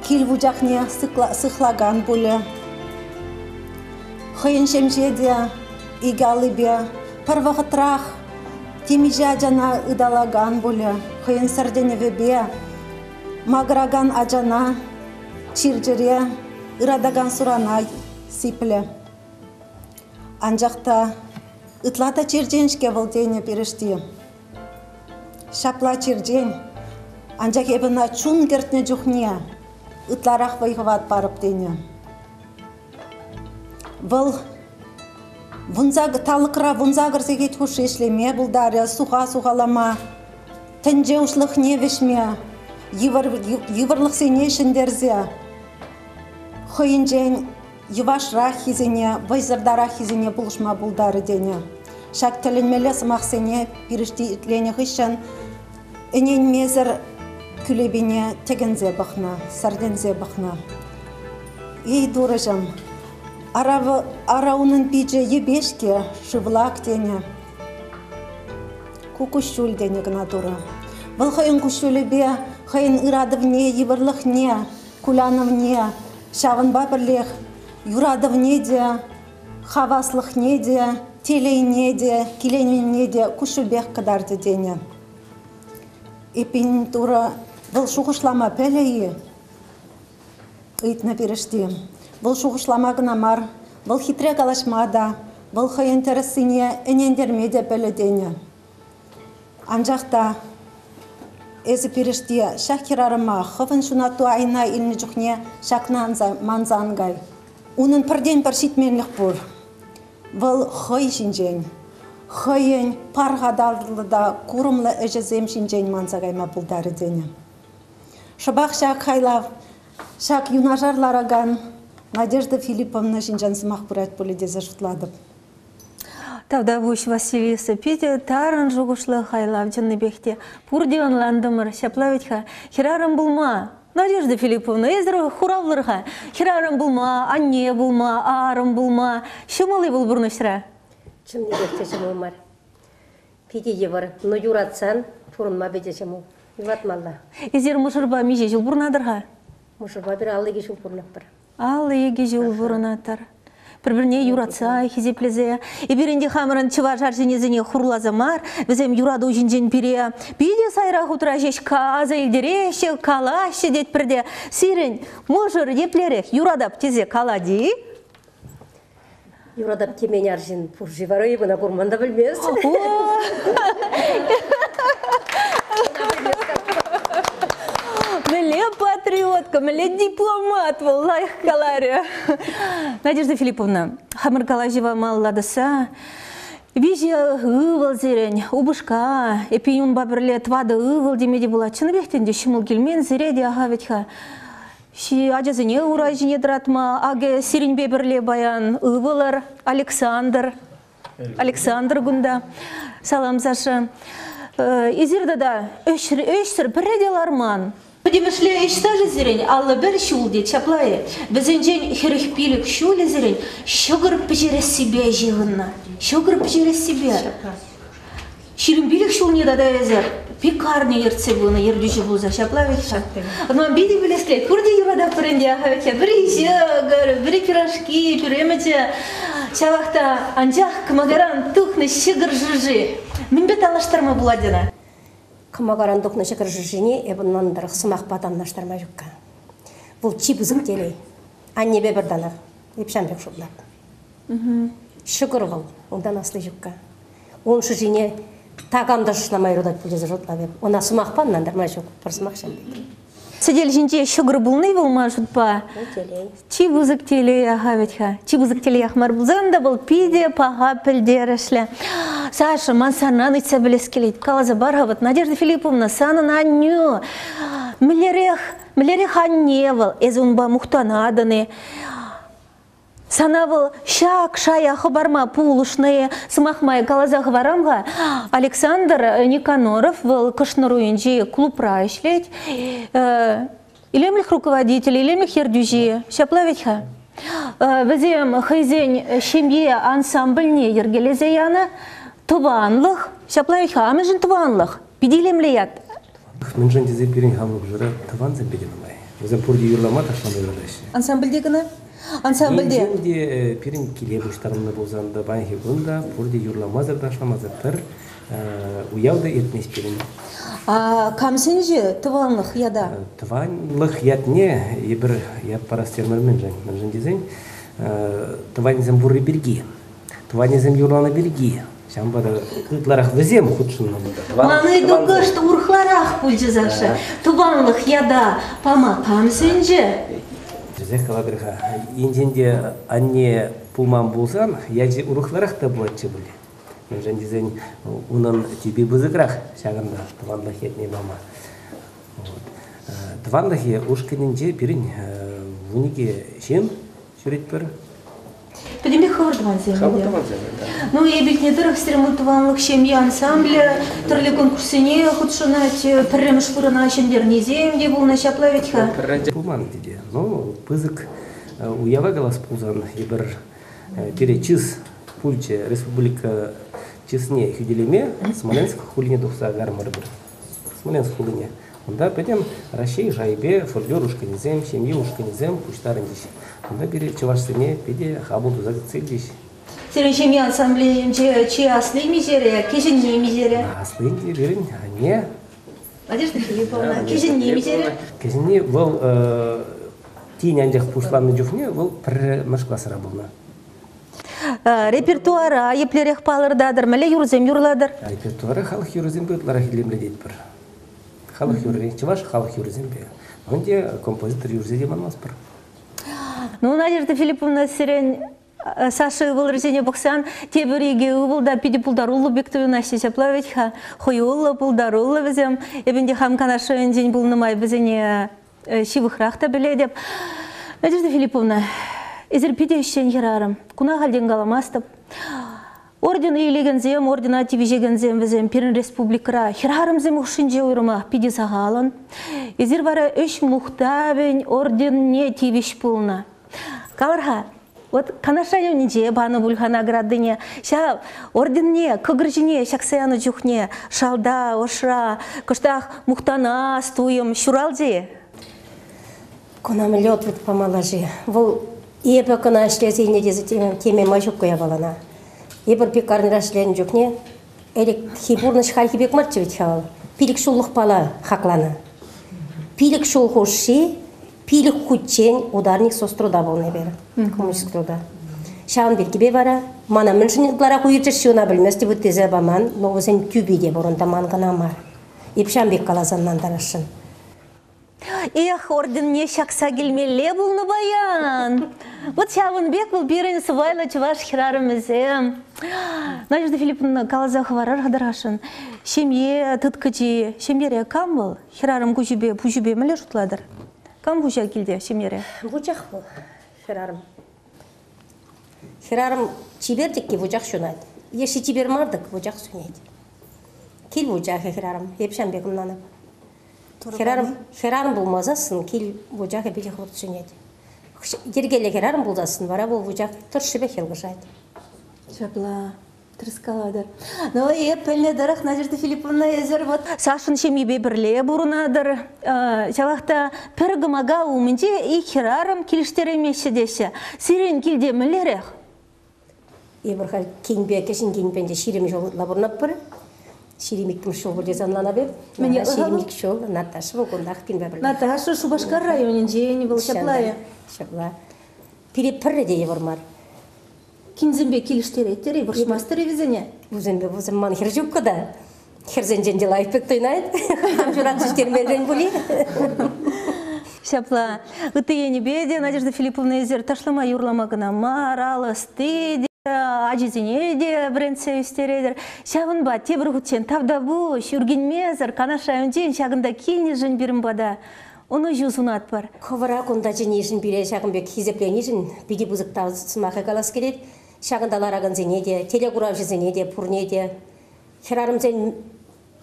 кил вұжақне сықлаган бұлі. Хойын шемжеде игалыбе, парвағытрақ, темежа жана ыдалаган бұлі. Хойын сарденевебе, маграган ажана, чиржіре, ырадаган суранай сипле. Анжақта ытлата чирженшке вылдене берішті. Шапла чиржен, анжақ ебіна чун кертне жүхне, ытларақ вайғыват барып дене. Бұл талықыра вұнзағыр зегет хуш ешлеме бұлдары суға-суғалама, тінже ұшлық не вешме, евірлық сене шындерзе. Хойынжен евашрақ хизене, вайзырдарақ хизене бұлышма бұлдары дене. Шак тілінмелі сымақ сене бірішті үтлені ғышын, үнен мезір күлебіне тегензе бұқна, сардензе бұқна. Ей дұрыжым, арауының бейджі ебешке шывлақ дене. Кукушул дене гына дұры. Бұл хойын күшулебе, хойын ырадывне, евірлық не, куланывне, шағынба бірлех, юрадывне де, хаваслық не де, телейне де, келейне де, күшулбек қыдарды дене. Эпин тура бұл шуғышлама пәлейі, ұйтына берішті. Бұл шуғышлама гына мар, бұл хитре қалашмада, бұл хойын тәрісіне әнендерме де пәлі дене. Анжақта Эзі періште шақирарыма қывын шунату айна илні жүхне шақна манзангай. Унын пірден бір шитменлік бұр. Бұл хой жинжен, хойын парғадарлы да құрымлы әжізем жинжен манзагайма бұлдары дене. Шыбақ шақ хайлав, шақ юнажарлараган Надежда Филипповна жинжан сымақ бұрайт бұлі дезе жұтладып. Тавда буш Василиса пиде тарын жугушлы хайлав жынны бекте. Пурди онландымыр, шаплавитха. Хирарым булма. Надежда Филипповна, езір хуравлырға. Хирарым булма, анне булма, арым булма. Шымалы бұл бұрнышыра? Чымны бекте жымылмар. Пиде евар, но юратсан, пурынма беде жымыл. Юратмалла. Езір мұшырба меже жыл бұрнадырға? Мұшырба бір аллы ге жыл бұрнап бір. Аллы еге жыл бұрнатыр. бір-біріне юратса, хизеплезе. И беренде хамырын чываш арженезіне хурлазамар, бізем юраду жинжен пере. Биде сайрақ утра жеш каза елдереше, калашы дет бірде. Сирен, можыр еплерек юрадап тезе калади? Юрадап темен аржен пұрживары ебіна бұрманда білмес. Меле патриотка, меле дипломат, валлах калария. Надежда Филипповна, хамыр калажева малладыса, виже ывыл зерен, убышка, эпиюн бабірле твады ывыл демеде була. Чыны бектенде шымыл келмен зереде аға ветха. Ши ажазыне урай жіне дратма, аге сирин бебірле баян ывылар Александр гунда. Салам Саша. Изирда да өшсір бірреде ларман. Подемешле эштажы зерен, алла бір шулде чаплае. Бізенжен херихпилік шуле зерен, шогырып бежере себе жығынна. Шогырып бежере себе. Ширинбилік шулне дада езер. Пекарни ерце бұны, ердюжі бұлза чаплае. Адман биде білесклет, күрде юрада пірінде ағавеке. Бірі жығыр, бірі пирожки, пиремете. Чавақта анжақ кымагаран тұқны шығыр жыржы. Мен бет алаштарма бұладена. Кымагаран тұқны шығыр жыржыне, әбіннан дырық сымақ батан наштарма жүкка. Бұл чипызым телей. Анне бе бірданақ. Епшан бек шоблап. Шығыр бұл, ондан аслы жүкка. Он жыржыне тағамда шынамай рудат бұлдезі жотлап еп. Она сымақ паннан дарма жүк, бір сымақ шамбек. Сидел жинде шугар булны болмашут па. Чибузык теле ягавитха. Чибузык теле яхмар булзанда был пиде пага пельдерешле. Саша мансанан итсе белескелит. Калаза баргават Надежда Филипповна сана на ню. Милерех анневал эзунба мухтанаданы. Санавал шак шая хабарма пулушные смахмая калаза хварамга Александр Никаноров в Кашнаруинджи клуб райшлеть илемлих руководителей илемлих ердюжи шаплавитха везем хайзень семье ансамбльне ергелезеяна туванлых шаплавитха амежин туванлых пидилемлеят менжен дизе пирин хамлык жыра туван замбедемай везем пурди юрлама ташланды жырдайшы ансамбльдегина ансамбльде менде пирин киле буштарымны болзанды байхи гунда пурди юрламазыр дашламазыр тыр уявда етнес пирин. Камсенже тыванлых яда? Тыванлых ятне ебір яп парастермер менжен дизень тыванезем буры берги, тыванезем юрланы берги. Шамбада кытларах везем худшынна бұлда. Маны дұқышты урхларах пульжызашы. Тыванлых яда пама камсенже? Зех каладырха. Инденде анне пулман болсан, яжи урухларах та буатчы были. Менжен дизень унан тебе бызыкрах шагында тыванлых етне мама. Тыванлыхе ушканенже пирин вунике шен шүрет бір. Подембе хавырдыван земле. Ну, я бит не дырых стремут тыванлых семьи ансамбля, тырлы конкурсине худшынать, пірреміш пырына шендерне земде бұл нашаплавитха. Пулман деде. Ну, пызык уява галас пулзан ебір пере чыз пульче республика чесне хюделеме Смоленск хулине тухса гармар бір. Смоленск хулине. Онда пәдем Рашей жайбе фордер ушканезем, семьи ушканезем, пуштарын деші. Онда бере чывашсыне педе хабуду загыцел деші. Сирен семьи ансамблеемче чи аслы мизере, кежен не мизере? Аслы берін, не. Надежда Филипповна, кежен не мизере? Кежен не, бұл тень анжақ пушланы жүхне, бұл пір машкласыра болна. Репертуара еплерех палырдадыр, мәле юрзем юрладыр? Репертуара халық юрзем бұйтлара хилемле дейд бір. Халық юрзем, чываш халық юрзем бе. Онде композитор юрзем алмас бір. Ну, Надежда Филипповна, сирен Саша был резине боксан, те береги был да пиди пулдарулу бектову наши заплавить, хоюлла пулдарулла везем, эбенди хам канашен день был на май безене шивых рахта беледеп. Надежда Филипповна, изер пиди еще нераром, куна галден галамастап. Орден иелегензем, орден ативижегензем везем пирин республикара. Хирарымзем ушинже уйрыма пиди сагалан. Изер вара үш мухтабен орден не тивиш пулна. Каларха, вот канашайо нинже баны бульха наградыне. Ша орденне, кыгыржине, шаксаяны жухне, шалда, ошра, кыштах мухтана, стуем, шуралже. Конам лед вид помалажи. Вол Епі кына ішлесе ине дезі теме мажук коя балана. Епір пекарный рашлен жоқ не? Элек хибурныш халхибек марчевич хавал. Пилик шуллық пала хақланы. Пилик шул хоши, пилик хучен ударник соструда был не бері. Коммунистик труда. Шағын белгібе бара, мана мүншінетлара қойырчы шуына білместі бүттезе баман, но өзен тюбеде бұрында мангана мар. Епшан бек қалазаннан дарашын. Эх, орден не шақса келмеле бұлны баян. Вот Шавынбек бұл берін сывайлы чуваш хирарымызы. Надежда Филипповна қалазақ варар ғадарашын. Шемье тұткычы, шемьере кам бұл? Хирарым күжібе, пұжібе мүлі жұтладыр? Кам күжа келде шемьере? Бұчақ бұл, хирарым. Хирарым чибердікке бұчақ шунайды. Еші чибер мардық бұчақ сүнеді. Кел бұчақ хирарым, епшан бекімнанып. Херарым болмазасын, кел бұжақ әбелі құрт сүнеді. Ергелі херарым болдасын, бара бұл бұжақ тұршы бек елгішайды. Жабла, тұрскаладыр. Но еппеліне дырық, Надежда Филипповна езір, вот Сашын шемебе бірле бұрынадыр. Жавақта піргімаға умінде и херарым келіштері меші десе. Сирен келде мүлерек? Ебірхал кеңбе, кешін кеңбенде ширем жол лабырнап бір. Шеремиктің шол бір дезанлана беп. Шеремик шол, Наташа бұл қондақ пен бәбірлі. Наташа Шубашкар районен жейені бұл шаплайы. Шапла. Пире пірі де евармар. Кинзенбе келіштері еттері, бұршмастыры везене? Бұзен ман хер жоқ қыда. Херзен женде лайфпек тойнайды. Жұрат жүштермелден бұли. Шапла. Үті ені беде, Надежда Филипповна езер ташлама юрламағына маралы стеде. Ажизине де брендсе үстередер. Шағын ба, тебір құтсен тавда бұш, үрген мезір, канаша өнден шағында кейіне жын бірім бада. Оны жүзунат бар. Ковара құнда жын ешін біре шағын бек хизеплен ешін биде бұзықта сымақы қалас келет. Шағындаларағын зене де, телегурав жызене де, пұрне де. Херарым зен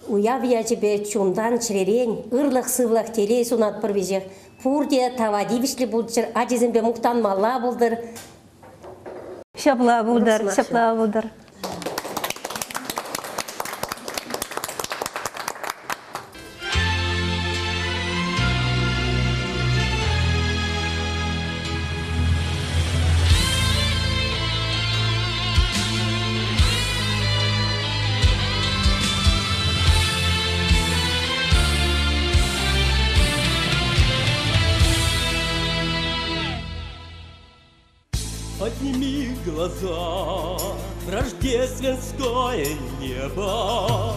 уявия жібе чундан чіререн, ұрлық сывлық теле сунат бір бежек. Пұр де тавади бішлі бұлдыр, ажизін бе мұқтан мала бұлдыр. Шапла бұлдар, шапла бұлдар. Подними глаза в рождественское небо,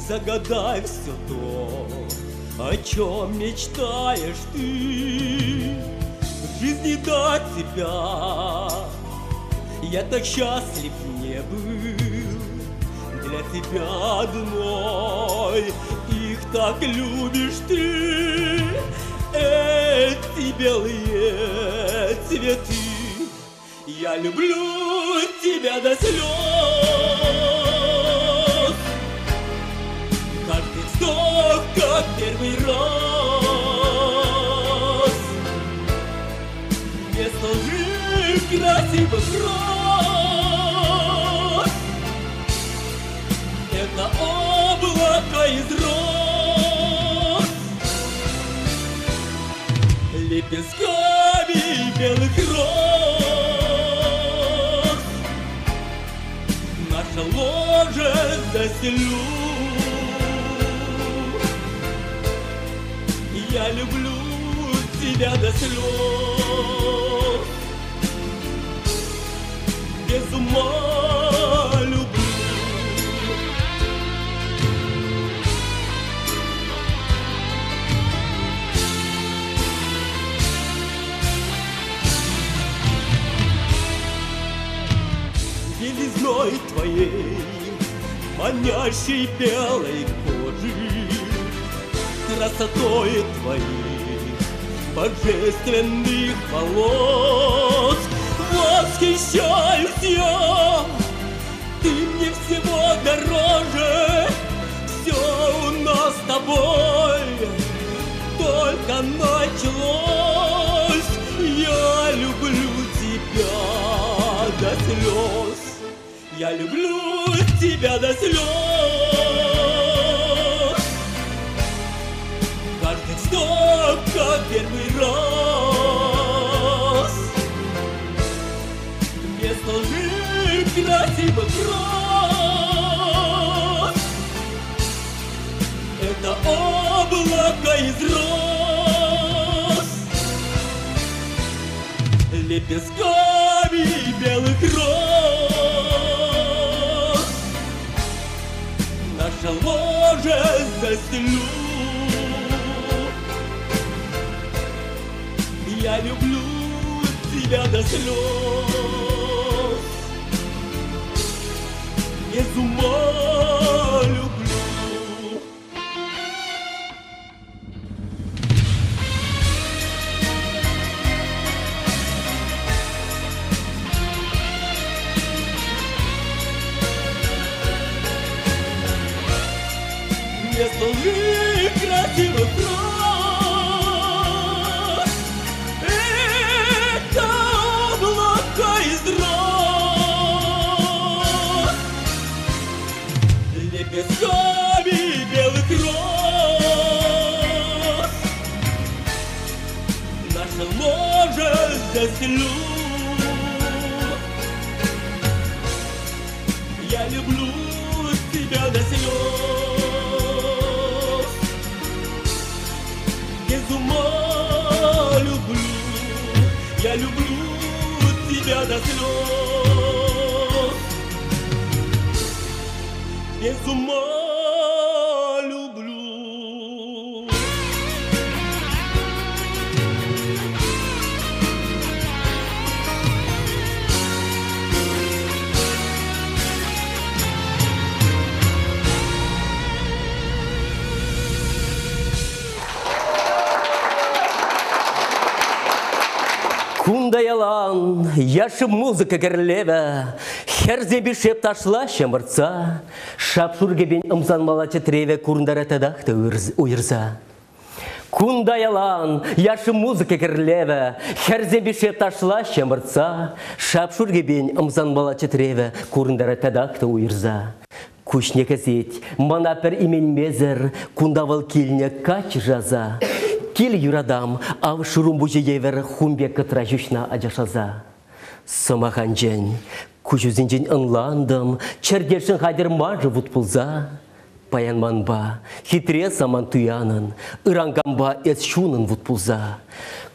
загадай все то, о чем мечтаешь ты. В жизни до тебя я так счастлив не был, для тебя одной их так любишь ты. Эти белые цветы, я люблю тебя до слез. Каждый вздох, как первый раз. Вместо лжи красивых роз, это облако из роз, лепестками белых роз. Наше ложе застелю. Я люблю тебя до слез, без ума люблю. Белизной твоей, манящей белой кожи, красотой твоей, божественных волос восхищаюсь я. Ты мне всего дороже, все у нас с тобой только началось. Я люблю тебя до слез. Я люблю тебя до слез. Каждый вздох, как первый раз. кросс. Это облако из роз, лепестками белых роз. Наше ложе застелю. Я люблю тебя до слез, без ума люблю. Вместо лжи красивых фраз это облако из роз, лепестками белых роз. Наше ложе застелю. Я люблю тебя до слез, без ума люблю. Я люблю тебя до слез, без ума люблю. Кунда ялан, яшы музыка керлеве, херзе бишеп ташла шамырца, шапшурге бен ымзан малачы треве курндара тадахты уйырза. Кунда ялан, яшы музыка керлеве, херзе бишеп ташла шамырца, шапшурге бен ымзан малачы треве курндара тадахты уйырза. Кушне казеть, манапер имен мезер, кундавал кильне кач жаза. Кил юрадам, ав шурумбужи евер хумбе катражушна аджашаза. Самахан жен, кужузин жен ынландым, чергершин хадер мажы вутпулза. Паянманба, хитре саман туянын, ырангамба эс шунын вутпулза.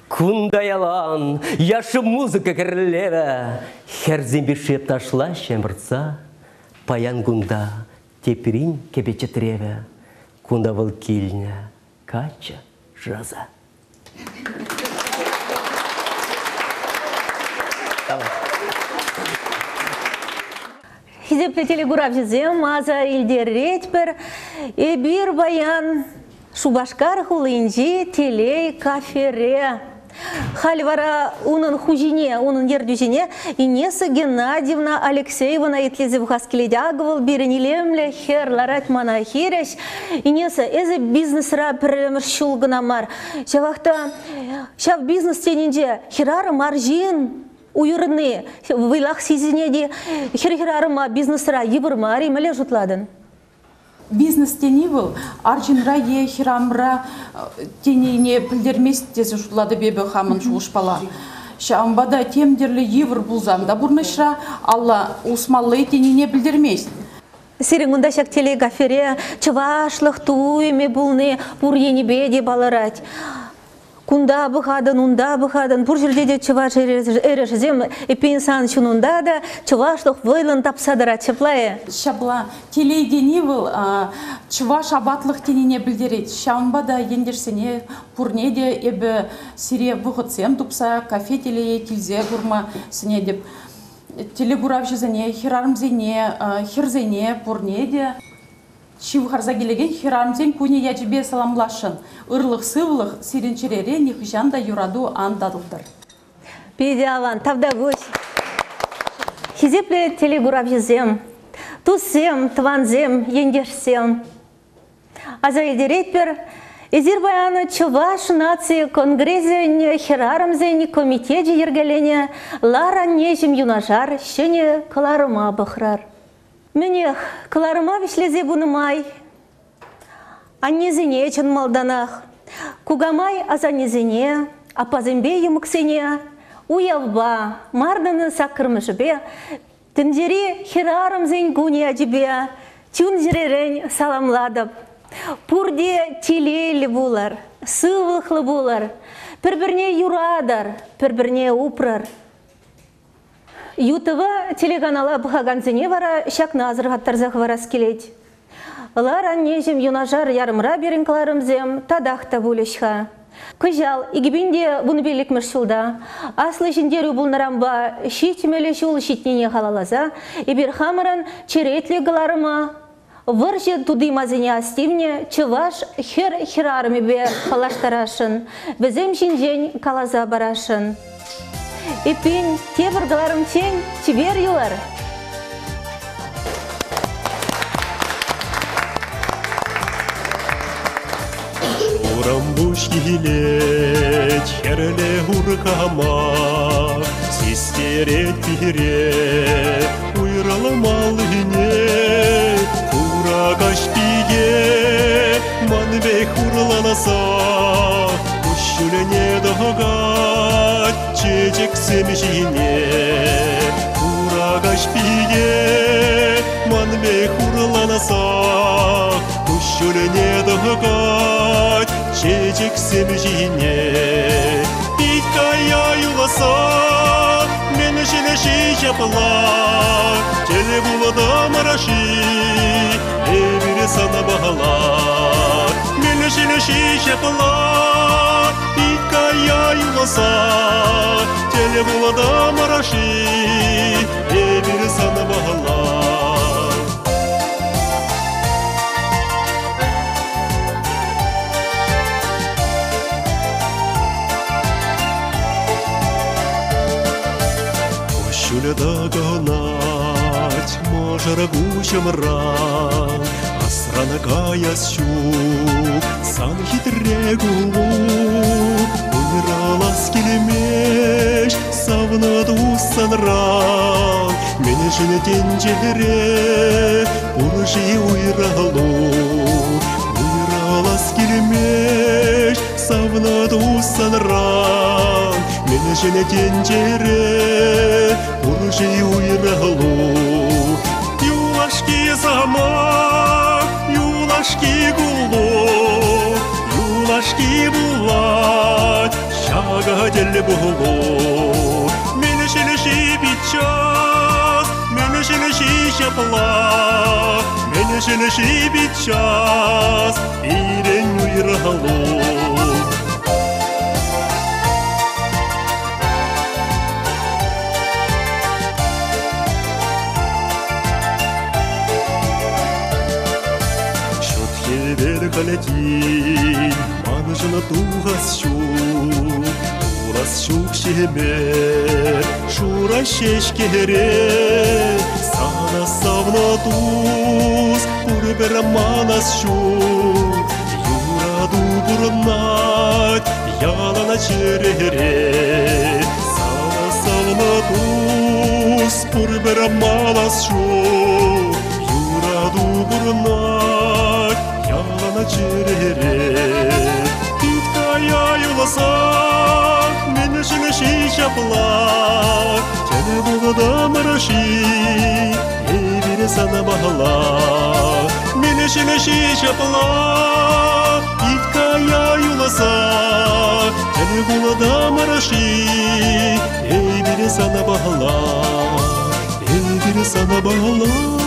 Кундаялан, яшы музыка керлеве, херзен бешеп ташла шемырца. Паян гунда, теперин кебече треве, кундавал кильня, кача. Жаза. Хизепле телегурав жезем, аза илдер ретпер, и бир баян шубашкар хулынжи телей кафере. Хальвара унын хужине, унын ердюжине, Инесса Геннадьевна Алексеевна етлезев хаскеледягывал биренилемле хер ларать мана хереш. Инесса, эзе бизнес-ра пірлемір шулгынамар. Шавахта, шав бизнес тенінде херары маржин уйырны, вылах сизинеде хер-херарыма бизнес-ра ебірмари мәле жұтладын. Бизнес тени был, арчинра е хирамра тени не пілдермес тезі жұтлады бебі хамын жуышпала. Шамбада темдерлі евр бұлзамда бұрнышра, алла усмаллы тени не пілдермес. Сиреңунда шак телегафере чывашлық туйме бұлны бұр енебеде баларать. Кунда бұхадын, унда бұхадын, бұр жерде чываш әрішізем, эпен сан шунунда да чывашлық вайлын тапсадыра чыплайы. Шабла, телейдені был, чываш абатлық теніне білдерет. Шамбада ендерсене, пурнеде ебі сире бұғытсем тупса, кафе телее келзе бұрма сіне деп. Телегурав жезіне, хирарымзене, хирзене, пурнеде. Шив харза келеген хирамзен көне яжібе саламлашын. Ырлық-сывлық сиренчерере нехжанда юраду андадылдыр. Педиалан, тавда гоч. Хизепле телегурав жезем. Тусем, тванзем, ендерсем. Азайдеретпер, изир баяны чуваш нации конгрезен хирарымзен комитеджи ергелене лара нежим юнажар шене каларыма бахрар. Менех, каларыма вишлезе бунымай, аннезене чын малданах, кугамай азанезене, апазембе юмыксене, уявба, марданы сакырмышбе, Тіндері хирарым зен гуне әдебе, тюн зіререн саламладып. Пурде телейлі болар, сывылықлы болар, бір-бірне юрадар, бір-бірне упрар. ЮТВ телеканала бұхаған зене вара шакна азырғаттарзақ варас келет. Лара нежем юнажар ярымра берінкларымзем тадақта бөлішха. Күжал, игібінде бұны белік мұршылда, аслы жіндері бұлнарамба шетімелі жол шетнене қалалаза, ебір хамырын черетлі ғыларыма, вырже туды мазыне астивне, чываш хер-херарымы бе қалаштарашын, бізім жінден қалаза барашын. Эпин тебір ғыларым тен тибер юлар. Урамбуш килет, херле уркама, систерет пире, уйраламал гине, урагаш пиге, манбек урланаса, ушулене догать, чечек семжине, урагаш пиге, манбек урланаса, ушулене догать, чечек семжине. Питкая юласа, мен желеши жапла, теле булада мараши, эбире сана бахала. Мен желеши жапла, питкая юласа, теле булада мараши, эбире сана бахала. Шуледа гонать, можара гучамра, асрана гаясчу, сан хитрегулу, уйралас келемеш, савна дусанра, мене жіне тенжелере, уржи уйралу, уйралас келемеш, савна дусанра, мене жіне тенжелере, уржи уйралу. Юлашки замак, юлашки гулу, юлашки булат, шага деле булу. Мене желеши битчас, мене желеши жапла, мене желеши битчас, ирен уйралу. Халетин, манжына туғас шук, турас шук шемер, шура шешкере, сана савна туз, пурбера манас шук, юраду бурнат, ялана черере, сана савна туз, пурбера манас шук, юраду бурнат, ялана черере. Питкая юласа, мен желеши жапла, тене булада мараши, эбире сана бахала. Мен желеши жапла, питкая юласа, тене булада мараши, эбире сана бахала, эбире сана бахала.